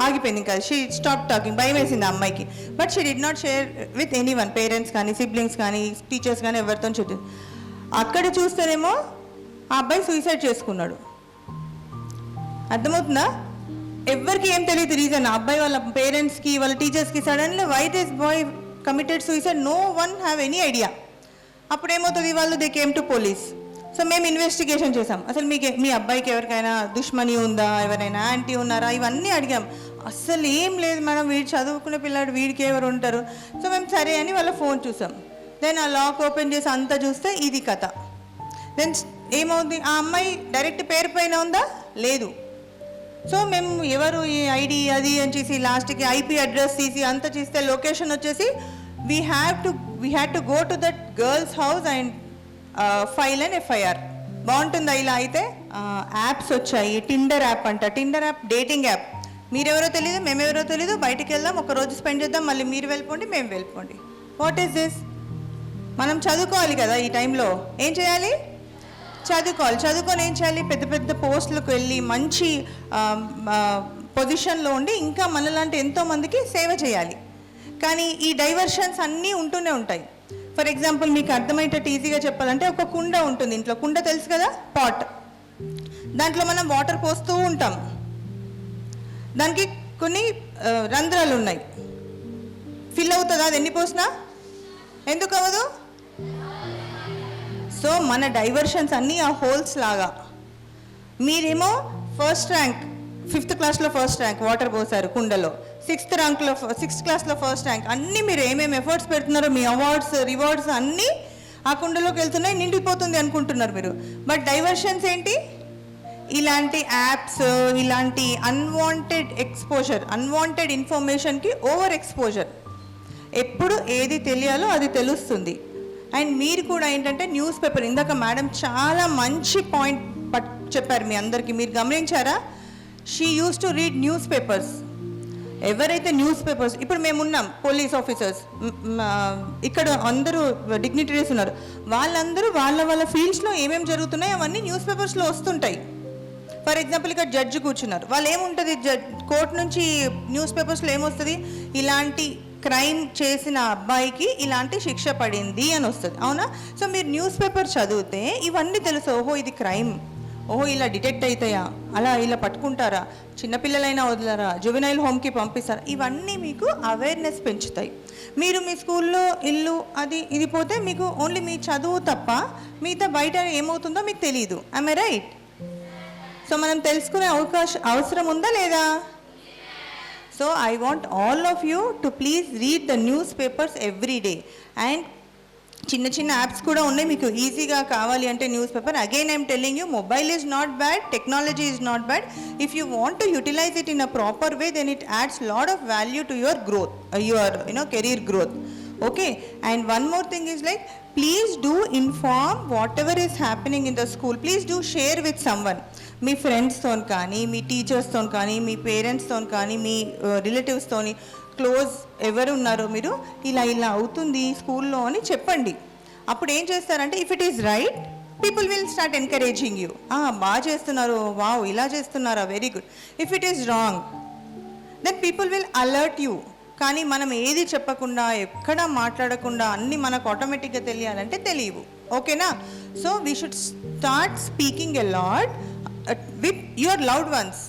ఆగిపోయింది. ఇంకా షీ స్టాప్ టాకింగ్. భయం వేసింది ఆ అమ్మాయికి. But she did not share with anyone, parents కానీ, సిబ్లింగ్స్ కానీ, టీచర్స్ కానీ, ఎవరితో చెప్పింది. అక్కడ చూస్తేనేమో ఆ అబ్బాయి సూసైడ్ చేసుకున్నాడు. అర్థమవుతుందా? ఎవరికి ఏం తెలియదు రీజన్. ఆ అబ్బాయి వాళ్ళ పేరెంట్స్కి, వాళ్ళ టీచర్స్కి suddenly why this boy committed suicide, no one have any idea. అప్పుడు ఏమవుతుంది, వాళ్ళు దే కేమ్ టు పోలీస్. సో మేము ఇన్వెస్టిగేషన్ చేసాం. అసలు మీ అబ్బాయికి ఎవరికైనా దుష్మని ఉందా, ఎవరైనా యాంటీ ఉన్నారా, ఇవన్నీ అడిగాం. అస్సలు ఏం లేదు మేడం, వీడు చదువుకునే పిల్లాడు, వీడికి ఎవరు ఉంటారు. సో మేము సరే అని వాళ్ళ ఫోన్ చూసాం. దెన్ ఆ లాక్ ఓపెన్ చేసి అంతా చూస్తే ఇది కథ. దెన్ ఏమవుతుంది, ఆ అమ్మాయి డైరెక్ట్ పేరు పైన ఉందా? లేదు. సో మేము ఎవరు ఈ ఐడి అది అని చేసి లాస్ట్కి ఐపీ అడ్రస్ తీసి అంతా చేస్తే లొకేషన్ వచ్చేసి we had to go to that girls house and file and FIR. బాగుంటుందా ఇలా అయితే? యాప్స్ వచ్చాయి. టిండర్ యాప్ అంట. Tinder app dating app. మీరెవరో తెలీదు, మేమెవరో తెలీదు, బయటికి వెళ్దాం, ఒక రోజు స్పెండ్ చేద్దాం, మళ్ళీ మీరు వెళ్ళిపోండి, మేము వెళ్ళిపోండి. What is this? మనం చదువుకోవాలి కదా ఈ టైంలో. ఏం చేయాలి? చదువుకొని ఏం చేయాలి, పెద్ద పెద్ద పోస్టులకు వెళ్ళి మంచి పొజిషన్లో ఉండి ఇంకా మనలాంటి ఎంతోమందికి సేవ చేయాలి. కానీ ఈ డైవర్షన్స్ అన్నీ ఉంటూనే ఉంటాయి. ఫర్ ఎగ్జాంపుల్ మీకు అర్థమయ్యేటట్టు ఈజీగా చెప్పాలంటే ఒక కుండ ఉంటుంది ఇంట్లో. కుండ తెలుసు కదా, పాట్. దాంట్లో మనం వాటర్ పోస్తూ ఉంటాం. దానికి కొన్ని రంధ్రాలు ఉన్నాయి. ఫిల్ అవుతుందా అది ఎన్ని పోసినా? ఎందుకు అవ్వదు? సో మన డైవర్షన్స్ అన్నీ ఆ హోల్స్ లాగా. మీరేమో ఫస్ట్ ర్యాంక్, 5th క్లాస్లో ఫస్ట్ ర్యాంక్ వాటర్ పోసారు కుండలో, 6th క్లాస్లో ఫస్ట్ ర్యాంక్. అన్నీ మీరు ఏమేమి ఎఫర్ట్స్ పెడుతున్నారో మీ అవార్డ్స్ రివార్డ్స్ అన్నీ ఆ కుండలోకి వెళ్తున్నాయి, నిండిపోతుంది అనుకుంటున్నారు మీరు. బట్ డైవర్షన్స్ ఏంటి? ఇలాంటి యాప్స్, ఇలాంటి అన్వాంటెడ్ ఎక్స్పోజర్, అన్వాంటెడ్ ఇన్ఫర్మేషన్కి ఓవర్ ఎక్స్పోజర్. ఎప్పుడు ఏది తెలియాలో అది తెలుస్తుంది. అండ్ మీరు కూడా ఏంటంటే న్యూస్ పేపర్, ఇందాక మేడం చాలా మంచి పాయింట్ చెప్పారు మీ అందరికీ, మీరు గమనించారా? She use to read news papers. ఎవరైతే న్యూస్ పేపర్స్, ఇప్పుడు మేమున్నాం పోలీస్ ఆఫీసర్స్, ఇక్కడ అందరూ డిగ్నిటరీస్ ఉన్నారు, వాళ్ళందరూ వాళ్ళ ఫీల్డ్స్లో ఏమేమి జరుగుతున్నాయి అవన్నీ న్యూస్ పేపర్స్లో వస్తుంటాయి. ఫర్ ఎగ్జాంపుల్ ఇక్కడ జడ్జి కూర్చున్నారు, వాళ్ళు ఏముంటుంది కోర్టు నుంచి న్యూస్ పేపర్స్లో ఏమొస్తుంది, ఇలాంటి క్రైమ్ చేసిన అబ్బాయికి ఇలాంటి శిక్ష పడింది అని వస్తుంది, అవునా? సో మీరు న్యూస్ పేపర్ చదివితే ఇవన్నీ తెలుసు. ఓహో ఇది క్రైమ్, ఓహో ఇలా డిటెక్ట్ అవుతాయా, అలా ఇలా పట్టుకుంటారా, చిన్నపిల్లలైనా వదలరా, జువెనైల్ హోమ్కి పంపిస్తారా, ఇవన్నీ మీకు అవేర్నెస్ పెంచుతాయి. మీరు మీ స్కూల్లో ఇల్లు అది ఇది పోతే మీకు ఓన్లీ మీ చదువు తప్ప మిగతా బయట ఏమవుతుందో మీకు తెలియదు. I'm I right? సో మనం తెలుసుకునే అవసరం ఉందా లేదా? So I want all of you to please read the newspapers every day. And చిన్న చిన్న యాప్స్ కూడా ఉన్నాయి మీకు ఈజీగా కావాలి అంటే newspaper. Again I'm telling you, mobile is not bad, technology is not bad. If you want to utilize it in a proper way, then it adds lot of value to your growth, your career growth. Okay, and one more thing is like, please do inform whatever is happening in the school. Please do share with someone. మీ ఫ్రెండ్స్తో కానీ, మీ టీచర్స్తో కానీ, మీ పేరెంట్స్తో కానీ, మీ రిలేటివ్స్తో close ఎవరు ఉన్నారో మీరు ఇలా అవుతుంది స్కూల్లో అని చెప్పండి. అప్పుడు ఏం చేస్తారంటే, if it is right, people will start encouraging you. బాగా చేస్తున్నారు, వావ్ ఇలా చేస్తున్నారా, very good. If it is wrong, then people will alert you. కానీ మనం ఏది చెప్పకుండా, ఎక్కడా మాట్లాడకుండా అన్నీ మనకు ఆటోమేటిక్గా తెలియాలంటే తెలియవు. ఓకేనా? So we should start speaking a lot with your loved ones.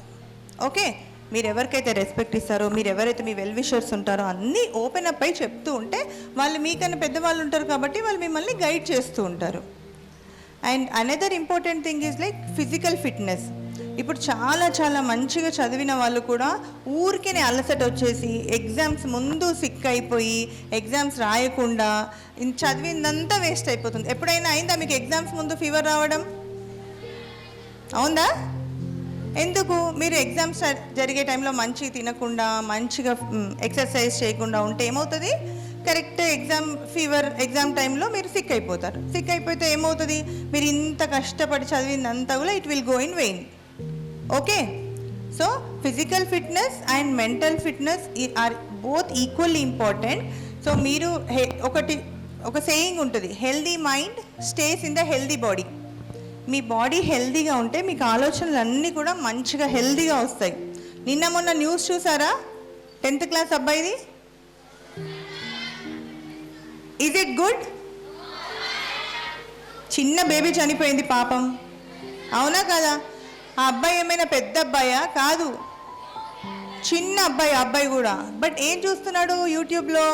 Okay, మీరు ఎవరికైతే రెస్పెక్ట్ ఇస్తారో, మీరు ఎవరైతే మీ వెల్ విషర్స్ ఉంటారో అన్నీ ఓపెన్ అప్ అయి చెప్తూ ఉంటే, వాళ్ళు మీకన్నా పెద్దవాళ్ళు ఉంటారు కాబట్టి వాళ్ళు మిమ్మల్ని గైడ్ చేస్తూ ఉంటారు. And another important thing is like physical fitness. ఇప్పుడు చాలా మంచిగా చదివిన వాళ్ళు కూడా ఊరికే అలసట వచ్చేసి ఎగ్జామ్స్ ముందు సిక్ అయిపోయి ఎగ్జామ్స్ రాయకుండా చదివిందంతా వేస్ట్ అయిపోతుంది. ఎప్పుడైనా అయిందా మీకు ఎగ్జామ్స్ ముందు ఫీవర్ రావడం? అవునా? ఎందుకు? మీరు ఎగ్జామ్స్ జరిగే టైంలో మంచిగా తినకుండా, మంచిగా ఎక్సర్సైజ్ చేయకుండా ఉంటే ఏమవుతుంది? కరెక్ట్ ఎగ్జామ్ టైంలో మీరు సిక్ అయిపోతారు. సిక్ అయిపోతే ఏమవుతుంది? మీరు ఇంత కష్టపడి చదివిందంతా కూడా it will go in vain. Okay, so physical fitness and mental fitness are both equally important. So మీరు ఒక సేయింగ్ ఉంటుంది, healthy mind stays in the healthy body. మీ బాడీ హెల్దీగా ఉంటే మీకు ఆలోచనలు అన్నీ కూడా మంచిగా హెల్దీగా వస్తాయి. నిన్న మొన్న న్యూస్ చూసారా? 10th క్లాస్ అబ్బాయిది. Is it good? చిన్న బేబీ చనిపోయింది పాపం, అవునా కదా? ఆ అబ్బాయి ఏమైనా పెద్ద అబ్బాయా? కాదు, చిన్న అబ్బాయి కూడా. బట్ ఏం చూస్తున్నాడు యూట్యూబ్లో?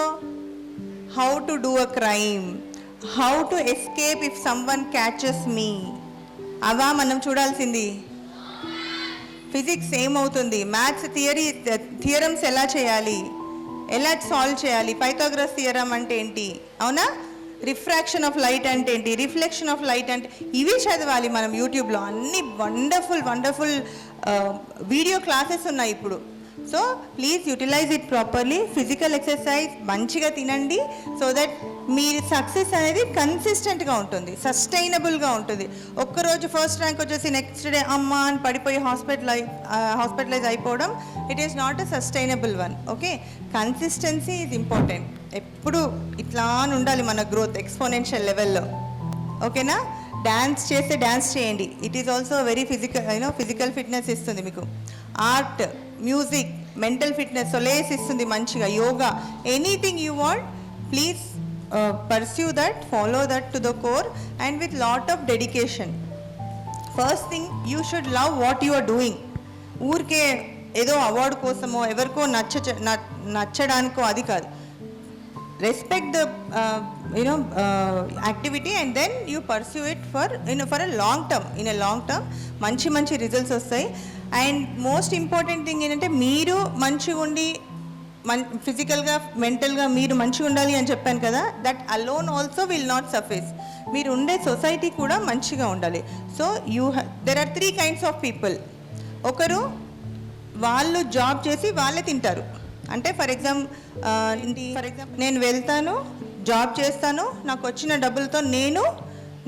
How to do a crime, how to escape if someone catches me. అవా మనం చూడాల్సింది? ఫిజిక్స్ ఏమవుతుంది, మ్యాథ్స్ థియరమ్స్ ఎలా చేయాలి, ఎలా సాల్వ్ చేయాలి, పైథాగరస్ థియరం అంటే ఏంటి, అవునా? రిఫ్రాక్షన్ ఆఫ్ లైట్ అంటే ఏంటి, రిఫ్లెక్షన్ ఆఫ్ లైట్ అంటే, ఇవి చదవాలి మనం యూట్యూబ్లో. అన్ని వండర్ఫుల్ వీడియో క్లాసెస్ ఉన్నాయి ఇప్పుడు. So please utilize it properly. Physical exercise, మంచిగా తినండి, సో దట్ మీ సక్సెస్ అనేది కన్సిస్టెంట్గా ఉంటుంది, సస్టైనబుల్గా ఉంటుంది. ఒక్కరోజు ఫస్ట్ ర్యాంక్ వచ్చేసి నెక్స్ట్ డే అమ్మ అని పడిపోయి హాస్పిటలైజ్ అయిపోవడం, it is not a sustainable one. Okay, consistency is important. ఎప్పుడు ఇట్లా ఉండాలి మన గ్రోత్ ఎక్స్పోనెన్షియల్ లెవెల్లో. ఓకేనా? డ్యాన్స్ చేస్తే డ్యాన్స్ చేయండి. It is also very physical fitness ఇస్తుంది మీకు. Art, music, mental fitness solace ఇస్తుంది మంచిగా. Yoga, anything you want, please pursue that, follow that to the core and with lot of dedication. First thing, you should love what you are doing. ఊరికే ఏదో award కోసమో ఎవరికో నచ్చడానికో అది కాదు. Respect the activity and then you pursue it for a long term. In a long term మంచి results వస్తాయి. And most important thing ఏంటంటే మీరు మంచిగా ఉండి ఫిజికల్గా మెంటల్గా మీరు మంచిగా ఉండాలి అని చెప్పాను కదా, that alone also will not suffice. మీరు ఉండే సొసైటీ కూడా మంచిగా ఉండాలి. So there are 3 kinds of people. ఒకరు వాళ్ళు జాబ్ చేసి వాళ్ళే తింటారు. అంటే ఫర్ ఎగ్జాంపుల్ నేను వెళ్తాను, జాబ్ చేస్తాను, నాకు వచ్చిన డబ్బులతో నేను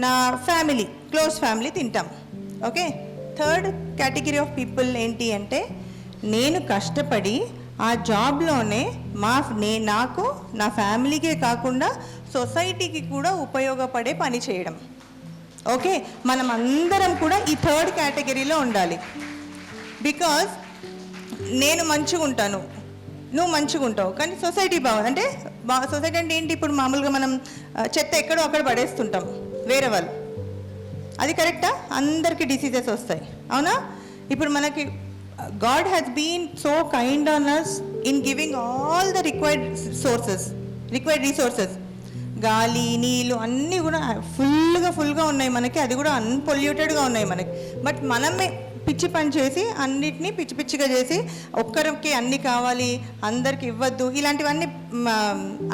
నా ఫ్యామిలీ, క్లోజ్ ఫ్యామిలీ తింటాం. Okay. Third category of people ఏంటి అంటే, నేను కష్టపడి ఆ జాబ్లోనే నాకు నా ఫ్యామిలీకే కాకుండా సొసైటీకి కూడా ఉపయోగపడే పని చేయడం. ఓకే. మనం అందరం కూడా ఈ థర్డ్ కేటగిరీలో ఉండాలి. బికాజ్ నేను మంచిగా ఉంటాను, నువ్వు మంచిగా ఉంటావు, కానీ సొసైటీ బాగుంది అంటే సొసైటీ అంటే ఏంటి? ఇప్పుడు మామూలుగా మనం చెత్త ఎక్కడో అక్కడ పడేస్తుంటాం వేరే వాళ్ళు, అది కరెక్టా? అందరికీ డిసీజెస్ వస్తాయి, అవునా? ఇప్పుడు మనకి God has been so kind on us in giving all the required resources. గాలి, నీళ్ళు అన్నీ కూడా ఫుల్గా ఉన్నాయి మనకి, అది కూడా అన్పొల్యూటెడ్గా ఉన్నాయి మనకి. బట్ మనమే పిచ్చి పని చేసి అన్నిటినీ పిచ్చిగా చేసి ఒక్కరికి అన్నీ కావాలి, అందరికి ఇవ్వద్దు, ఇలాంటివన్నీ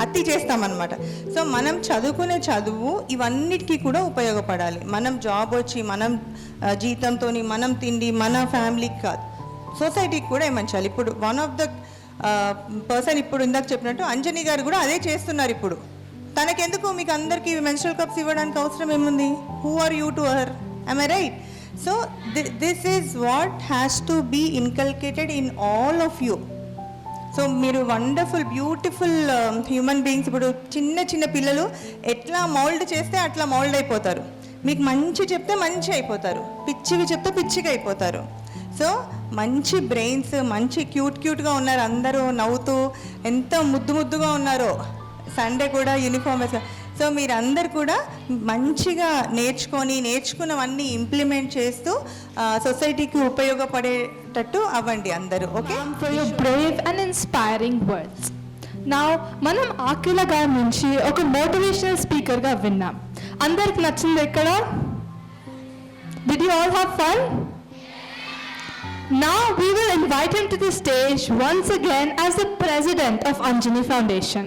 అతి చేస్తామన్నమాట. సో మనం చదువుకునే చదువు ఇవన్నిటికీ కూడా ఉపయోగపడాలి. మనం జాబ్ వచ్చి మనం జీతంతో మనం తిండి మన ఫ్యామిలీకి కాదు, సొసైటీకి కూడా ఏమంచాలి. ఇప్పుడు వన్ ఆఫ్ ద పర్సన్ ఇప్పుడు ఇందాక చెప్పినట్టు అంజనీ గారు కూడా అదే చేస్తున్నారు. ఇప్పుడు తనకెందుకు మీకు అందరికీ మెన్స్ట్రల్ కప్స్ ఇవ్వడానికి అవసరం ఏముంది? Who are you to her? am I right? So this is what has to be inculcated in all of you. So మీరు వండర్ఫుల్ బ్యూటిఫుల్ హ్యూమన్ బీయింగ్స్. ఇప్పుడు చిన్న పిల్లలు ఎట్లా మౌల్డ్ చేస్తే అట్లా మౌల్డ్ అయిపోతారు. మీకు మంచి చెప్తే మంచి అయిపోతారు, పిచ్చివి చెప్తే పిచ్చిగా అయిపోతారు. సో మంచి బ్రెయిన్స్, మంచి క్యూట్గా ఉన్నారు అందరూ, నవ్వుతూ ఎంత ముద్దుగా ఉన్నారో. సండే కూడా యూనిఫామ్ వేసా. సో మీరందరు కూడా మంచిగా నేర్చుకున్నవన్నీ ఇంప్లిమెంట్ చేస్తూ సొసైటీకి ఉపయోగపడేటట్టు అవ్వండి అందరూ. Okay. For your brave and inspiring words. Now మనం అఖిల గారి నుంచి ఒక మోటివేషనల్ స్పీకర్గా విన్నాం. అందరికి నచ్చింది ఎక్కడ? Did you all have fun? Now we will invite him to the stage once again as the president of Anjani Foundation.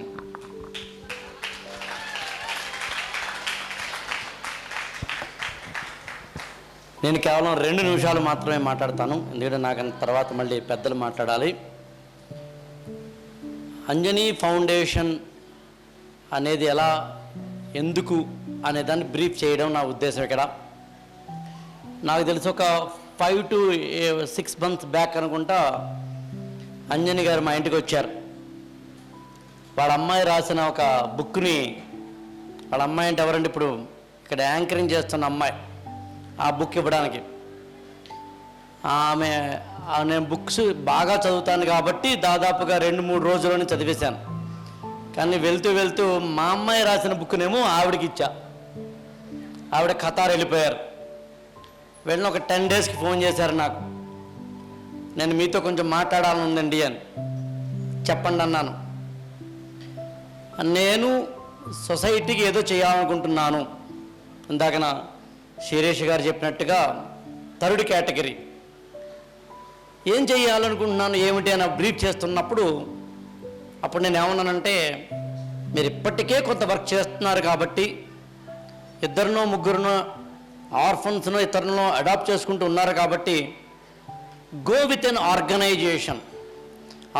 నేను కేవలం 2 నిమిషాలు మాత్రమే మాట్లాడతాను, ఎందుకంటే నాకు తర్వాత మళ్ళీ పెద్దలు మాట్లాడాలి. అంజనీ ఫౌండేషన్ అనేది ఎలా, ఎందుకు అనే దాన్ని బ్రీఫ్ చేయడం నా ఉద్దేశం. ఇక్కడ నాకు తెలిసి ఒక 5 to 6 months బ్యాక్ అనుకుంటా అంజనీ గారు మా ఇంటికి వచ్చారు. వాళ్ళ అమ్మాయి రాసిన ఒక బుక్ని, వాళ్ళ అమ్మాయి అంటే ఎవరంటే ఇప్పుడు ఇక్కడ యాంకరింగ్ చేస్తున్న అమ్మాయి, ఆ బుక్ ఇవ్వడానికి. నేను బుక్స్ బాగా చదువుతాను కాబట్టి దాదాపుగా 2-3 రోజుల్లోనే చదివేశాను. కానీ వెళ్తూ మా అమ్మాయి రాసిన బుక్నేమో ఆవిడకి ఇచ్చా. ఆవిడ ఖతార్ వెళ్ళిపోయారు. వెళ్ళిన ఒక 10 daysకి ఫోన్ చేశారు నాకు, నేను మీతో కొంచెం మాట్లాడాలని ఉందండి అని. చెప్పండి అన్నాను. నేను సొసైటీకి ఏదో చేయాలనుకుంటున్నాను. ఇందాక నా శిరీష్ గారు చెప్పినట్టుగా థర్డ్ కేటగిరీ ఏం చేయాలనుకుంటున్నాను ఏమిటి అని బ్రీఫ్ చేస్తున్నప్పుడు అప్పుడు నేను ఏమన్నానంటే, మీరు ఇప్పటికే కొంత వర్క్ చేస్తున్నారు కాబట్టి 2-3 ఆర్ఫన్స్ను ఇతరులను అడాప్ట్ చేసుకుంటూ ఉన్నారు కాబట్టి గో విత్ ఎన్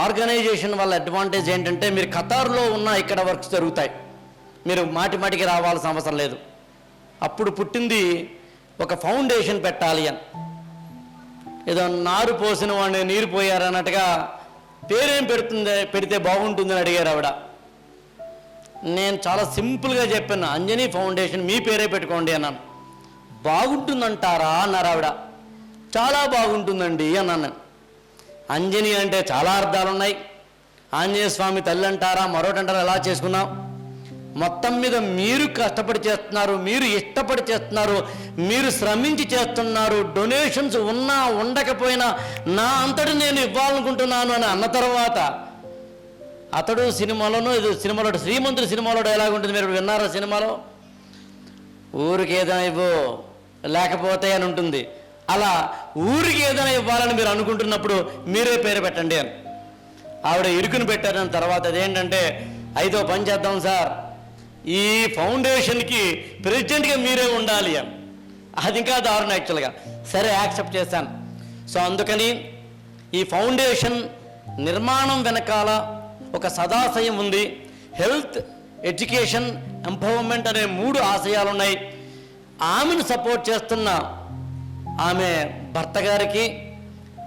ఆర్గనైజేషన్ వల్ల అడ్వాంటేజ్ ఏంటంటే మీరు ఖతార్లో ఉన్న ఇక్కడ వర్క్స్ జరుగుతాయి, మీరు మాటికి రావాల్సిన అవసరం లేదు. అప్పుడు పుట్టింది ఒక ఫౌండేషన్ పెట్టాలి అని. ఏదో నారు పోసిన వాడిని నీరు పోయారన్నట్టుగా పేరేం పెడితే బాగుంటుందని అడిగారు ఆవిడ. నేను చాలా సింపుల్గా చెప్పాను, అంజనీ ఫౌండేషన్ మీ పేరే పెట్టుకోండి అన్నాను. బాగుంటుందంటారా అన్నారు ఆవిడ. చాలా బాగుంటుందండి అన్నాను. అంజని అంటే చాలా అర్థాలు ఉన్నాయి. ఆంజనేయ స్వామి తల్లి అంటారా, మరొకటి అంటారా, ఎలా చేసుకున్నాం. మొత్తం మీద మీరు కష్టపడి చేస్తున్నారు, మీరు ఇష్టపడి చేస్తున్నారు, మీరు శ్రమించి చేస్తున్నారు. డొనేషన్స్ ఉన్నా ఉండకపోయినా నా అంతటి నేను ఇవ్వాలనుకుంటున్నాను అని అన్న తర్వాత అతడు సినిమాలోనూ ఇది సినిమాలో శ్రీమంతుడు సినిమాలో డైలాగ్ ఉంటుంది, మీరు విన్నారా సినిమాలో? ఊరికి ఏదైనా ఇవ్వు లేకపోతే అని ఉంటుంది. అలా ఊరికి ఏదైనా ఇవ్వాలని మీరు అనుకుంటున్నప్పుడు మీరే పేరు పెట్టండి అని ఆవిడ ఇరుకుని పెట్టారని తర్వాత అదేంటంటే 5వ పని చేద్దాం సార్, ఈ ఫౌండేషన్కి ప్రెసిడెంట్గా మీరే ఉండాలి అని. అది ఇంకా దారుణం యాక్చువల్గా. సరే యాక్సెప్ట్ చేశాను. సో అందుకని ఈ ఫౌండేషన్ నిర్మాణం వెనకాల ఒక సదాశయం ఉంది. హెల్త్, ఎడ్యుకేషన్, ఎంపవర్మెంట్ అనే 3 ఆశయాలు ఉన్నాయి. ఆమెను సపోర్ట్ చేస్తున్న ఆమె భర్త గారికి,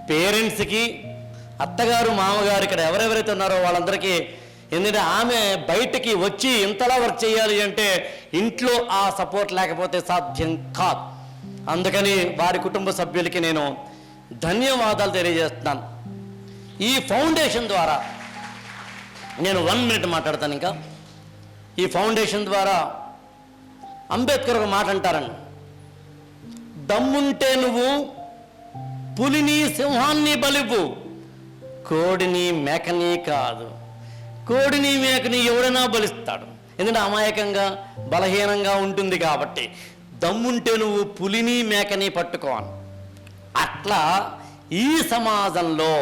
పేరెంట్స్కి, అత్తగారు, మామగారు, ఇక్కడ ఎవరెవరైతే ఉన్నారో వాళ్ళందరికీ. ఎందుకంటే ఆమె బయటికి వచ్చి ఇంతలా వర్క్ చేయాలి అంటే ఇంట్లో ఆ సపోర్ట్ లేకపోతే సాధ్యం కాదు. అందుకని వారి కుటుంబ సభ్యులకి నేను ధన్యవాదాలు తెలియజేస్తున్నాను. ఈ ఫౌండేషన్ ద్వారా నేను 1 మినిట్ మాట్లాడతాను. ఇంకా ఈ ఫౌండేషన్ ద్వారా అంబేద్కర్ ఒక మాట అంటారండి, దమ్ముంటే నువ్వు పులిని సింహాన్ని బలివ్వు, కోడిని మేకని కాదు. కోడిని మేకని ఎవడైనా బలిస్తాడు, ఎందుకంటే అమాయకంగా బలహీనంగా ఉంటుంది కాబట్టి. దమ్ముంటే నువ్వు పులిని మేకని పట్టుకోవాలి. అట్లా ఈ సమాజంలో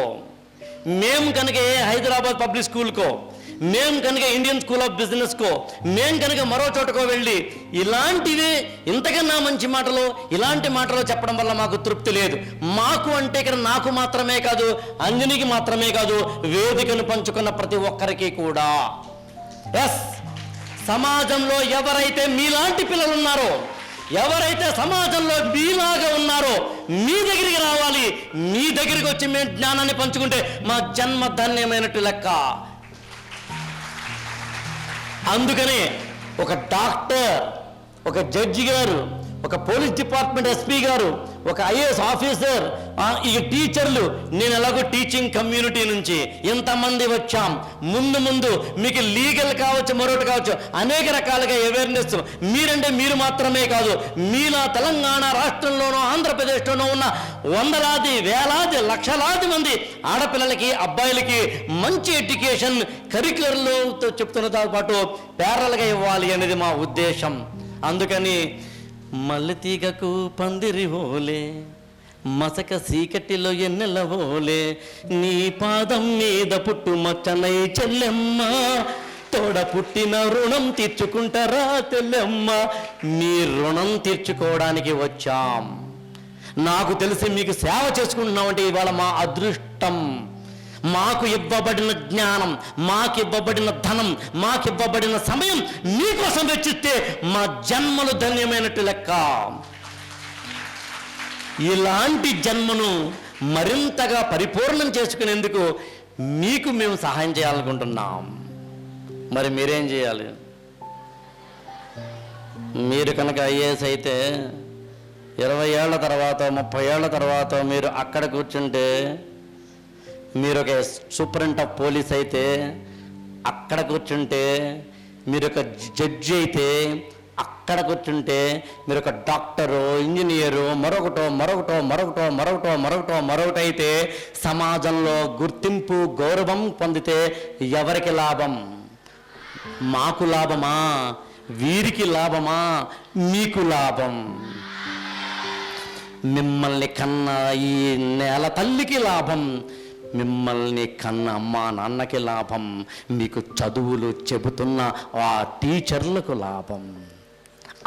మేము కనుక హైదరాబాద్ పబ్లిక్ స్కూల్కో, మేము కనుక ఇండియన్ స్కూల్ ఆఫ్ బిజినెస్కో, మేము కనుక మరో చోటకో వెళ్ళి ఇలాంటివి ఇంతకన్నా మంచి మాటలు ఇలాంటి మాటలు చెప్పడం వల్ల మాకు తృప్తి లేదు. మాకు అంటే ఇక్కడ నాకు మాత్రమే కాదు, అంజనికి మాత్రమే కాదు, వేదికను పంచుకున్న ప్రతి ఒక్కరికి కూడా. ఎస్, సమాజంలో ఎవరైతే మీలాంటి పిల్లలు ఉన్నారో, ఎవరైతే సమాజంలో మీలాగా ఉన్నారో మీ దగ్గరికి రావాలి. మీ దగ్గరికి వచ్చి మేము జ్ఞానాన్ని పంచుకుంటే మా జన్మ ధన్యమైనట్టు లెక్క. అందుకని ఒక డాక్టర్, ఒక జడ్జి గారు, ఒక పోలీస్ డిపార్ట్మెంట్ ఎస్పీ గారు, ఒక ఐఏఎస్ ఆఫీసర్, ఇక టీచర్లు, నేను ఎలాగో టీచింగ్ కమ్యూనిటీ నుంచి ఇంతమంది వచ్చాం. ముందు ముందు మీకు లీగల్ కావచ్చు, మరొకటి కావచ్చు, అనేక రకాలుగా అవేర్నెస్. మీరంటే మీరు మాత్రమే కాదు, మీలా తెలంగాణ రాష్ట్రంలోనూ ఆంధ్రప్రదేశ్లోనూ ఉన్న వందలాది, వేలాది, లక్షలాది మంది ఆడపిల్లలకి, అబ్బాయిలకి మంచి ఎడ్యుకేషన్ కరిక్యులర్లో చెప్తున్నతో పాటు ప్యారల్గా ఇవ్వాలి అనేది మా ఉద్దేశం. అందుకని మల్లెతీగకు పందిరి హోలే, మసక సీకటిలో ఎన్నెల హోలే, నీ పాదం మీద పుట్టు మచ్చనై చెల్లెమ్మ, తోడ పుట్టిన రుణం తీర్చుకుంటారా తెల్లెమ్మ. మీ రుణం తీర్చుకోవడానికి వచ్చాం. నాకు తెలిసి మీకు సేవ చేసుకుంటున్నామంటే ఇవాళ మా అదృష్టం. మాకు ఇవ్వబడిన జ్ఞానం, మాకు ఇవ్వబడిన ధనం, మాకు ఇవ్వబడిన సమయం మీకోసం వెచ్చిస్తే మా జన్మలు ధన్యమైనట్టు లెక్క. ఇలాంటి జన్మను మరింతగా పరిపూర్ణం చేసుకునేందుకు మీకు మేము సహాయం చేయాలనుకుంటున్నాం. మరి మీరేం చేయాలి? మీరు కనుక ఐఏఎస్ అయితే 20 ఏళ్ల తర్వాత, 30 ఏళ్ల తర్వాత మీరు అక్కడ కూర్చుంటే, మీరు ఒక సూపరింట్ ఆఫ్ పోలీస్ అయితే అక్కడ కూర్చుంటే, మీరు ఒక జడ్జి అయితే అక్కడ కూర్చుంటే, మీరు ఒక డాక్టరు, ఇంజనీరు, మరొకటో అయితే సమాజంలో గుర్తింపు, గౌరవం పొందితే ఎవరికి లాభం? మాకు లాభమా? వీరికి లాభమా? మీకు లాభం. మిమ్మల్ని కన్న ఈ నేల తల్లికి లాభం, మిమ్మల్ని కన్న అమ్మ నాన్నకి లాభం, మీకు చదువులు చెబుతున్న ఆ టీచర్లకు లాభం.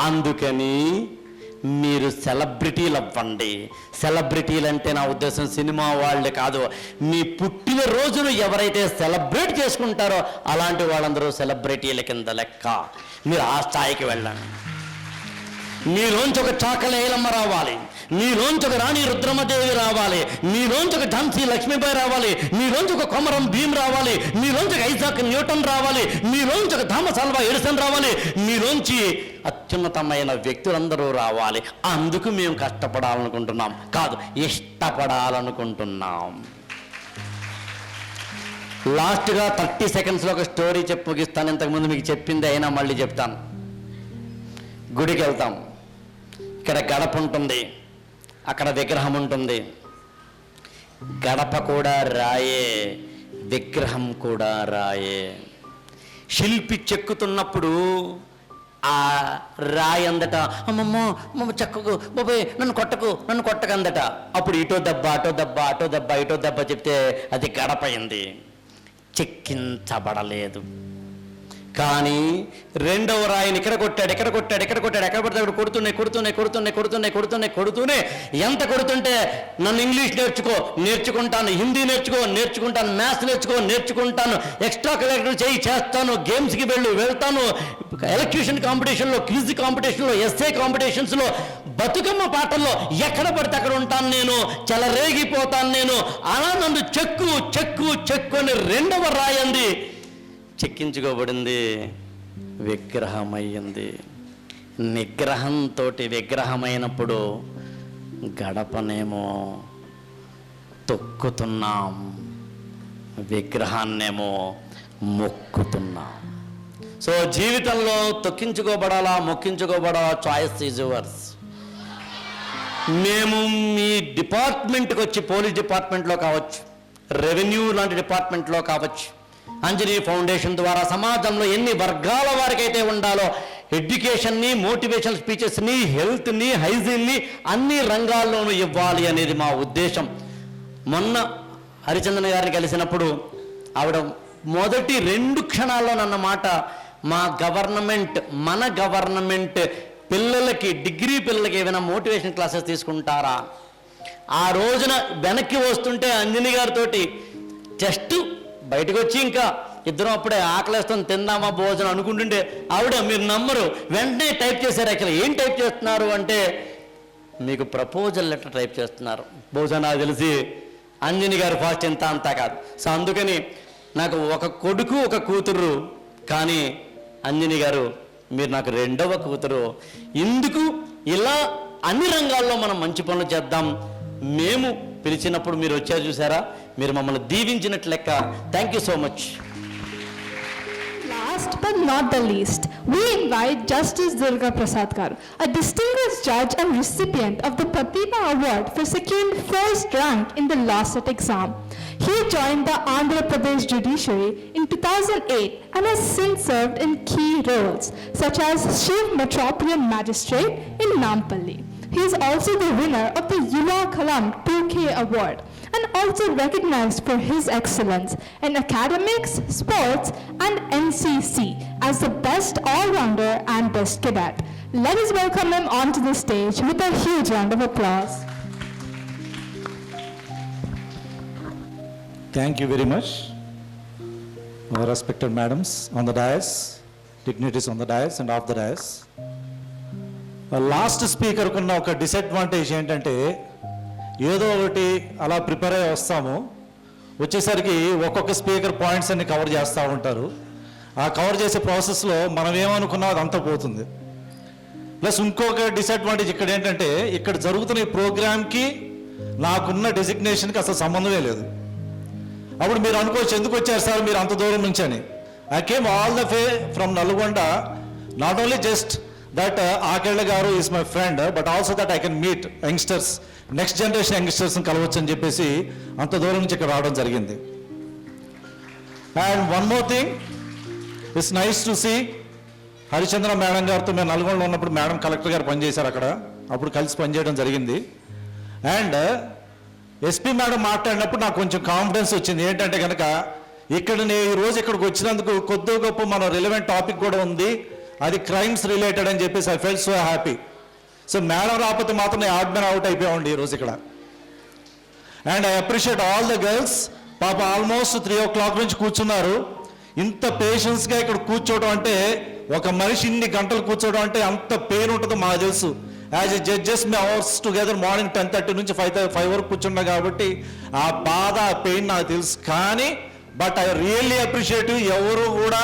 అందుకని మీరు సెలబ్రిటీలు అవ్వండి. సెలబ్రిటీలు అంటే నా ఉద్దేశం సినిమా వాళ్ళు కాదు. మీ పుట్టిన రోజును ఎవరైతే సెలబ్రేట్ చేసుకుంటారో అలాంటి వాళ్ళందరూ సెలబ్రిటీల కింద లెక్క. మీరు ఆ స్థాయికి వెళ్ళండి. మీలోంచి ఒక చాకలి ఏలమ్మ రావాలి, మీలోంచి ఒక రాణి రుద్రమదేవి రావాలి, మీలోంచి ఒక ఝాన్సీ లక్ష్మీబాయి రావాలి, మీలోంచి ఒక కొమరం భీమ్ రావాలి, మీలోంచి ఒక ఐజాక్ న్యూటన్ రావాలి, మీలోంచి ఒక థామస్ ఆల్వా ఎడిసన్ రావాలి, మీలోంచి అత్యున్నతమైన వ్యక్తులందరూ రావాలి. అందుకు మేము కష్టపడాలనుకుంటున్నాం, కాదు ఇష్టపడాలనుకుంటున్నాం. లాస్ట్గా 30 సెకండ్స్లో ఒక స్టోరీ చెప్పి ముగిస్తాను. ఇంతకుముందు మీకు చెప్పింది అయినా మళ్ళీ చెప్తాను. గుడికి వెళ్తాం, ఇక్కడ గడప ఉంటుంది, అక్కడ విగ్రహం ఉంటుంది. గడప కూడా రాయే, విగ్రహం కూడా రాయే. శిల్పి చెక్కుతున్నప్పుడు ఆ రాయి అందట, అమ్మమ్మో మమ్మ చెక్కకు బాబాయ్ నన్ను కొట్టకందట. అప్పుడు ఇటో దెబ్బ అటో దెబ్బ అటో దెబ్బ ఇటో దెబ్బ చెప్తే అది గడపయింది, చెక్కించబడలేదు. కానీ రెండవ రాయిని ఇక్కడ కొట్టాడు, ఎక్కడ పడితే అక్కడ కొడుతూనే ఎంత కొడుతుంటే నన్ను ఇంగ్లీష్ నేర్చుకుంటాను, హిందీ నేర్చుకుంటాను, మ్యాథ్స్ నేర్చుకుంటాను, ఎక్స్ట్రా కరిక్యులర్ చేస్తాను, గేమ్స్కి వెళ్తాను, ఎలక్యూషన్ కాంపిటీషన్లో, క్విజ్ కాంపిటీషన్లో, ఎస్ఏ కాంపిటీషన్స్లో, బతుకమ్మ పాటల్లో ఎక్కడ పడితే అక్కడ ఉంటాను నేను, చెలరేగిపోతాను నేను. అలా నన్ను చెక్కు అని రెండవ రాయంది చెక్కించుకోబడింది, విగ్రహమయ్యింది. నిగ్రహంతో విగ్రహమైనప్పుడు గడపనేమో తొక్కుతున్నాం, విగ్రహాన్నేమో మొక్కుతున్నాం. సో జీవితంలో తొక్కించుకోబడాలా మొక్కించుకోబడాలా, చాయిస్ ఈజ్ యువర్స్. మేము మీ డిపార్ట్మెంట్కి వచ్చి, పోలీస్ డిపార్ట్మెంట్లో కావచ్చు, రెవెన్యూ లాంటి డిపార్ట్మెంట్లో కావచ్చు, అంజనీ ఫౌండేషన్ ద్వారా సమాజంలో ఎన్ని వర్గాల వారికైతే ఉండాలో ఎడ్యుకేషన్ని, మోటివేషనల్ స్పీచెస్ని, హెల్త్ని, హైజీన్ని అన్ని రంగాల్లోనూ ఇవ్వాలి అనేది మా ఉద్దేశం. మొన్న హరిచందన్ గారిని కలిసినప్పుడు ఆవిడ మొదటి 2 క్షణాల్లో అన్నమాట, మన గవర్నమెంట్ పిల్లలకి, డిగ్రీ పిల్లలకి ఏమైనా మోటివేషన్ క్లాసెస్ తీసుకుంటారా? ఆ రోజున వెనక్కి వస్తుంటే అంజనీ గారితో జస్ట్ బయటకు వచ్చి ఇంకా ఇద్దరం అప్పుడే ఆకలిస్తాం, తిందామా భోజనం అనుకుంటుంటే ఆవిడ, మీరు నమ్మరు, వెంటనే టైప్ చేశారు. యాక్చువల్లీ ఏం టైప్ చేస్తున్నారు అంటే, మీకు ప్రపోజల్ లెటర్ టైప్ చేస్తున్నారు. బహుశా నాకు తెలిసి అంజనీ గారు ఫాస్ట్ ఎంత అంతా కాదు. సో అందుకని నాకు ఒక కొడుకు ఒక కూతురు, కానీ అంజనీ గారు మీరు నాకు రెండవ కూతురు. ఇందుకు ఇలా అన్ని రంగాల్లో మనం మంచి పనులు చేద్దాం. మేము పిలిచినప్పుడు మీరు వచ్చారు చూసారా, మీరు మమ్మల్ని దీవించినట్లు లెక్క. Thank you so much. Last but not the least, we invite Justice Durga Prasad Garu, a distinguished judge and recipient of the Pratibha Award for securing first rank in the law set exam. He joined the Andhra Pradesh judiciary in 2008 and has since served in key roles such as Chief Metropolitan Magistrate in Nampally. He is also the winner of the Yuva Kalam 2K award and also recognized for his excellence in academics, sports and NCC as the best all-rounder and best cadet. Let us welcome him onto the stage with a huge round of applause. Thank you very much. Our respected madams on the dais, dignitaries on the dais and off the dais. Last speaker కున్న ఒక disadvantage ఏంటంటే, ఏదో ఒకటి అలా prepare అయ్యి వస్తాము, వచ్చేసరికి ఒక్కొక్క స్పీకర్ పాయింట్స్ అన్ని కవర్ చేస్తూ ఉంటారు. ఆ కవర్ చేసే ప్రాసెస్లో మనం ఏమనుకున్నా అదంతా పోతుంది. ప్లస్ ఇంకొక డిసడ్వాంటేజ్ ఇక్కడ ఏంటంటే, ఇక్కడ జరుగుతున్న ఈ ప్రోగ్రామ్కి నాకున్న డెసిగ్నేషన్కి అసలు సంబంధమే లేదు. అప్పుడు మీరు అనుకోవచ్చు, ఎందుకు వచ్చారు సార్ మీరు అంత దూరం నుంచి అని. I came all the way from Nalgonda, not only just that Akella Garu is my friend, but also that I can meet youngsters, next generation youngsters ni kalavochu ani cheppesi anta dooram nunchi ikkada raavadam jarigindi. And one more thing, it's nice to see Harichandra madam gartho మేము నల్గొండలో ఉన్నప్పుడు madam collector గారు పనిచేశారు అక్కడ, అప్పుడు కలిసి పనిచేయడం జరిగింది. అండ్ ఎస్పీ మేడం మాట్లాడినప్పుడు నాకు కొంచెం కాన్ఫిడెన్స్ వచ్చింది. ఏంటంటే కనుక ఇక్కడ నేను ఈరోజు ఇక్కడికి వచ్చినందుకు కొద్దిగా గొప్ప మన రిలవెంట్ టాపిక్ కూడా ఉంది, అది క్రైమ్స్ రిలేటెడ్ అని చెప్పేసి I felt so happy. So madam రాకపోతే మాత్రం నేను ఆడ్మెన్ అవుట్ అయిపోయామండి ఈరోజు ఇక్కడ. And I appreciate all the girls. పాప ఆల్మోస్ట్ 3 o'clock నుంచి కూర్చున్నారు. ఇంత పేషెన్స్గా ఇక్కడ కూర్చోవడం అంటే, ఒక మనిషి ఇన్ని గంటలు కూర్చోవడం అంటే అంత పెయిన్ ఉంటుందో మాకు తెలుసు. యాజ్ ఎ జడ్జెస్ మేము అవర్స్ టుగెదర్ మార్నింగ్ 10:30 నుంచి 5 వరకు కూర్చున్నా కాబట్టి ఆ బాధ ఆ పెయిన్ నాకు తెలుసు. కానీ బట్ ఐ రియల్లీ అప్రిషియేట్ ఎవరు కూడా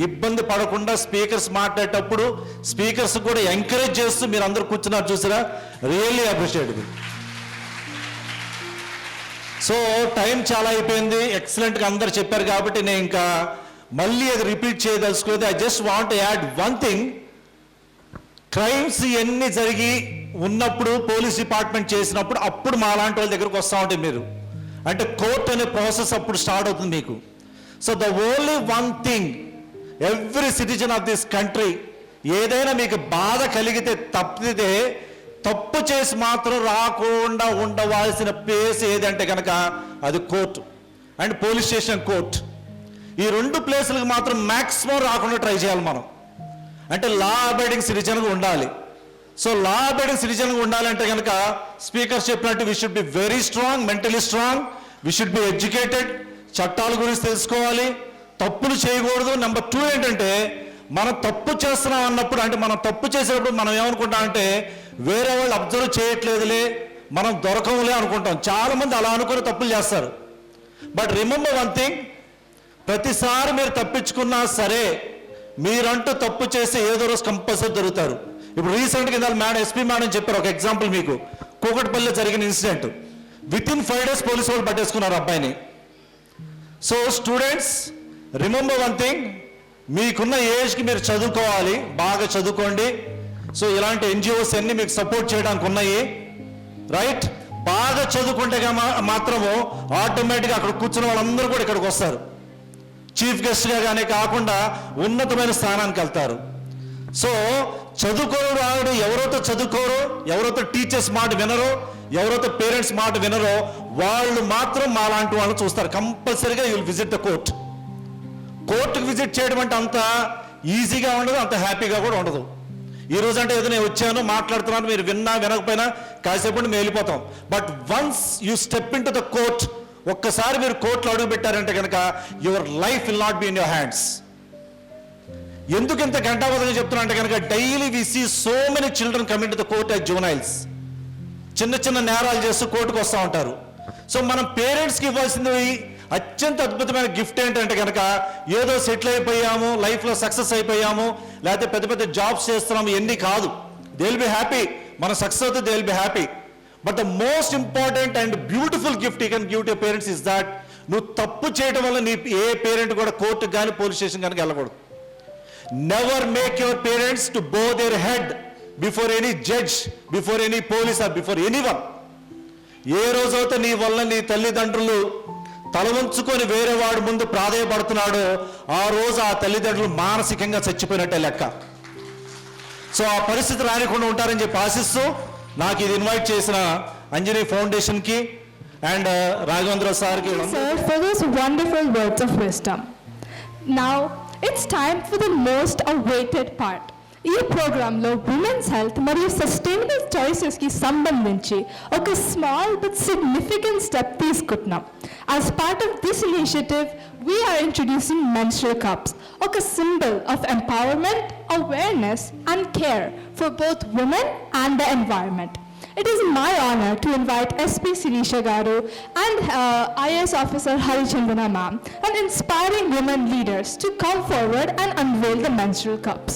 ఇబ్బంది పడకుండా స్పీకర్స్ మాట్లాడేటప్పుడు స్పీకర్స్ కూడా ఎంకరేజ్ చేస్తూ మీరు అందరూ కూర్చున్నారు చూసారా, రియల్లీ అప్రిషియేట్. సో టైం చాలా అయిపోయింది, ఎక్సలెంట్గా అందరు చెప్పారు కాబట్టి నేను ఇంకా మళ్ళీ అది రిపీట్ చేయదలుచుకోలేదు. I just want add one thing. Crimes ఎన్ని జరిగి ఉన్నప్పుడు పోలీస్ డిపార్ట్మెంట్ చేసినప్పుడు అప్పుడు మా లాంటి వాళ్ళ దగ్గరకు వస్తూ ఉంటాయి మీరు, అంటే కోర్ట్ అనే ప్రాసెస్ అప్పుడు స్టార్ట్ అవుతుంది మీకు. So the only one thing every citizen of this country, ఏదైనా మీకు బాధ కలిగితే తప్పితే తప్పు చేసి మాత్రం రాకుండా ఉండవలసిన ప్లేస్ ఏదంటే కనుక అది court and police station, court. ఈ 2 ప్లేసులకు మాత్రం మ్యాక్సిమం రాకుండా ట్రై చేయాలి మనం. అంటే లా అబైడింగ్ సిటిజన్గా ఉండాలి. సో లా అబైడింగ్ సిటిజన్గా ఉండాలంటే కనుక స్పీకర్ చెప్పినట్టు we should be very strong, mentally strong, we should be educated, చట్టాల గురించి తెలుసుకోవాలి, తప్పులు చేయకూడదు. నెంబర్ 2 ఏంటంటే మనం తప్పు చేస్తున్నాం అన్నప్పుడు, అంటే మనం తప్పు చేసేటప్పుడు మనం ఏమనుకుంటాం అంటే వేరే వాళ్ళు అబ్జర్వ్ చేయట్లేదులే, మనం దొరకవులే అనుకుంటాం. చాలామంది అలా అనుకుని తప్పులు చేస్తారు. బట్ రిమెంబర్ వన్ థింగ్, ప్రతిసారి మీరు తప్పించుకున్నా సరే మీరంటూ తప్పు చేసి ఏదో రోజు కంపల్సరీ దొరుకుతారు. ఇప్పుడు రీసెంట్గా ఇందాక మేడం ఎస్పీ మేడం చెప్పారు ఒక ఎగ్జాంపుల్ మీకు, కూకట్పల్లిలో జరిగిన ఇన్సిడెంట్. వితిన్ 5 days పోలీసు వాళ్ళు పట్టేసుకున్నారు అబ్బాయిని. So students remember one thing, మీకున్న ఏజ్కి మీరు చదువుకోవాలి, బాగా చదువుకోండి. సో ఇలాంటి ఎన్జిఓస్ అన్ని మీకు సపోర్ట్ చేయడానికి ఉన్నాయి, రైట్? బాగా చదువుకుంటే మాత్రము ఆటోమేటిక్గా అక్కడ కూర్చున్న వాళ్ళందరూ కూడా ఇక్కడికి వస్తారు, చీఫ్ గెస్ట్గా కానీ కాకుండా ఉన్నతమైన స్థానానికి వెళ్తారు. సో చదువుకోరు ఆవిడ ఎవరైతే చదువుకోరో, ఎవరైతే టీచర్స్ మాట వినరో, ఎవరైతే పేరెంట్స్ మాట వినరో వాళ్ళు మాత్రం మా లాంటి వాళ్ళు చూస్తారు. కంపల్సరీగా you will visit the court. కోర్టుకు విజిట్ చేయడం అంటే అంత ఈజీగా ఉండదు, అంత హ్యాపీగా కూడా ఉండదు. ఈ రోజు అంటే ఏదో నేను వచ్చాను మాట్లాడుతున్నాను, మీరు విన్నా వినకపోయినా కాసేపు మేము వెళ్ళిపోతాం. But once you step into the court, ఒక్కసారి మీరు కోర్టులో అడుగు పెట్టారంటే కనుక your life will not be in your hands. ఎందుకు ఇంత గంటాబద్ధంగా చెప్తున్నా అంటే కనుక daily we see so many children coming to the court as juveniles. చిన్న చిన్న నేరాలు చేస్తూ కోర్టుకు వస్తూ ఉంటారు. సో మనం పేరెంట్స్కి ఇవ్వాల్సింది అత్యంత అద్భుతమైన గిఫ్ట్ ఏంటంటే కనుక ఏదో సెటిల్ అయిపోయాము, లైఫ్లో సక్సెస్ అయిపోయాము, లేకపోతే పెద్ద పెద్ద జాబ్స్ చేస్తున్నాము, ఎన్ని కాదు. దే విల్ బి హ్యాపీ, మన సక్సెస్ అవుతుంది, they will be happy. But the most important and beautiful gift you can give to parents is that నువ్వు తప్పు చేయడం వల్ల నీ ఏ పేరెంట్ కూడా కోర్టుకు కానీ పోలీస్ స్టేషన్ కానీ వెళ్ళకూడదు. Never make your parents to bow their head before any judge, before any police or before anyone. ఏ రోజైతే నీ వల్ల నీ తల్లిదండ్రులు తలవంచుకొని వేరే వాడి ముందు ప్రాధేయపడుతున్నాడో ఆ రోజు ఆ తల్లిదండ్రులు మానసికంగా చచ్చిపోయినట్టే లెక్క. సో ఆ పరిస్థితి రానికుండా ఉంటారని చెప్పి ఆశిస్తూ నాకు ఇది ఇన్వైట్ చేసిన అంజనీ ఫౌండేషన్కి అండ్ రాఘవేంద్ర సార్కి, Sir, for those wonderful words of wisdom. Now it's time for the most awaited part. ఈ ప్రోగ్రాంలో ఉమెన్స్ హెల్త్ మరియు సస్టైనబుల్ చాయిసెస్కి సంబంధించి ఒక స్మాల్ బట్ సిగ్నిఫికెంట్ స్టెప్ తీసుకుంటున్నాం. As part of this initiative we are introducing menstrual cups, ఒక symbol of empowerment, awareness and care for both women and the environment. It is my honor to invite SP Sirisha Garu and IAS officer Harichandana ma'am and inspiring women leaders to come forward and unveil the menstrual cups.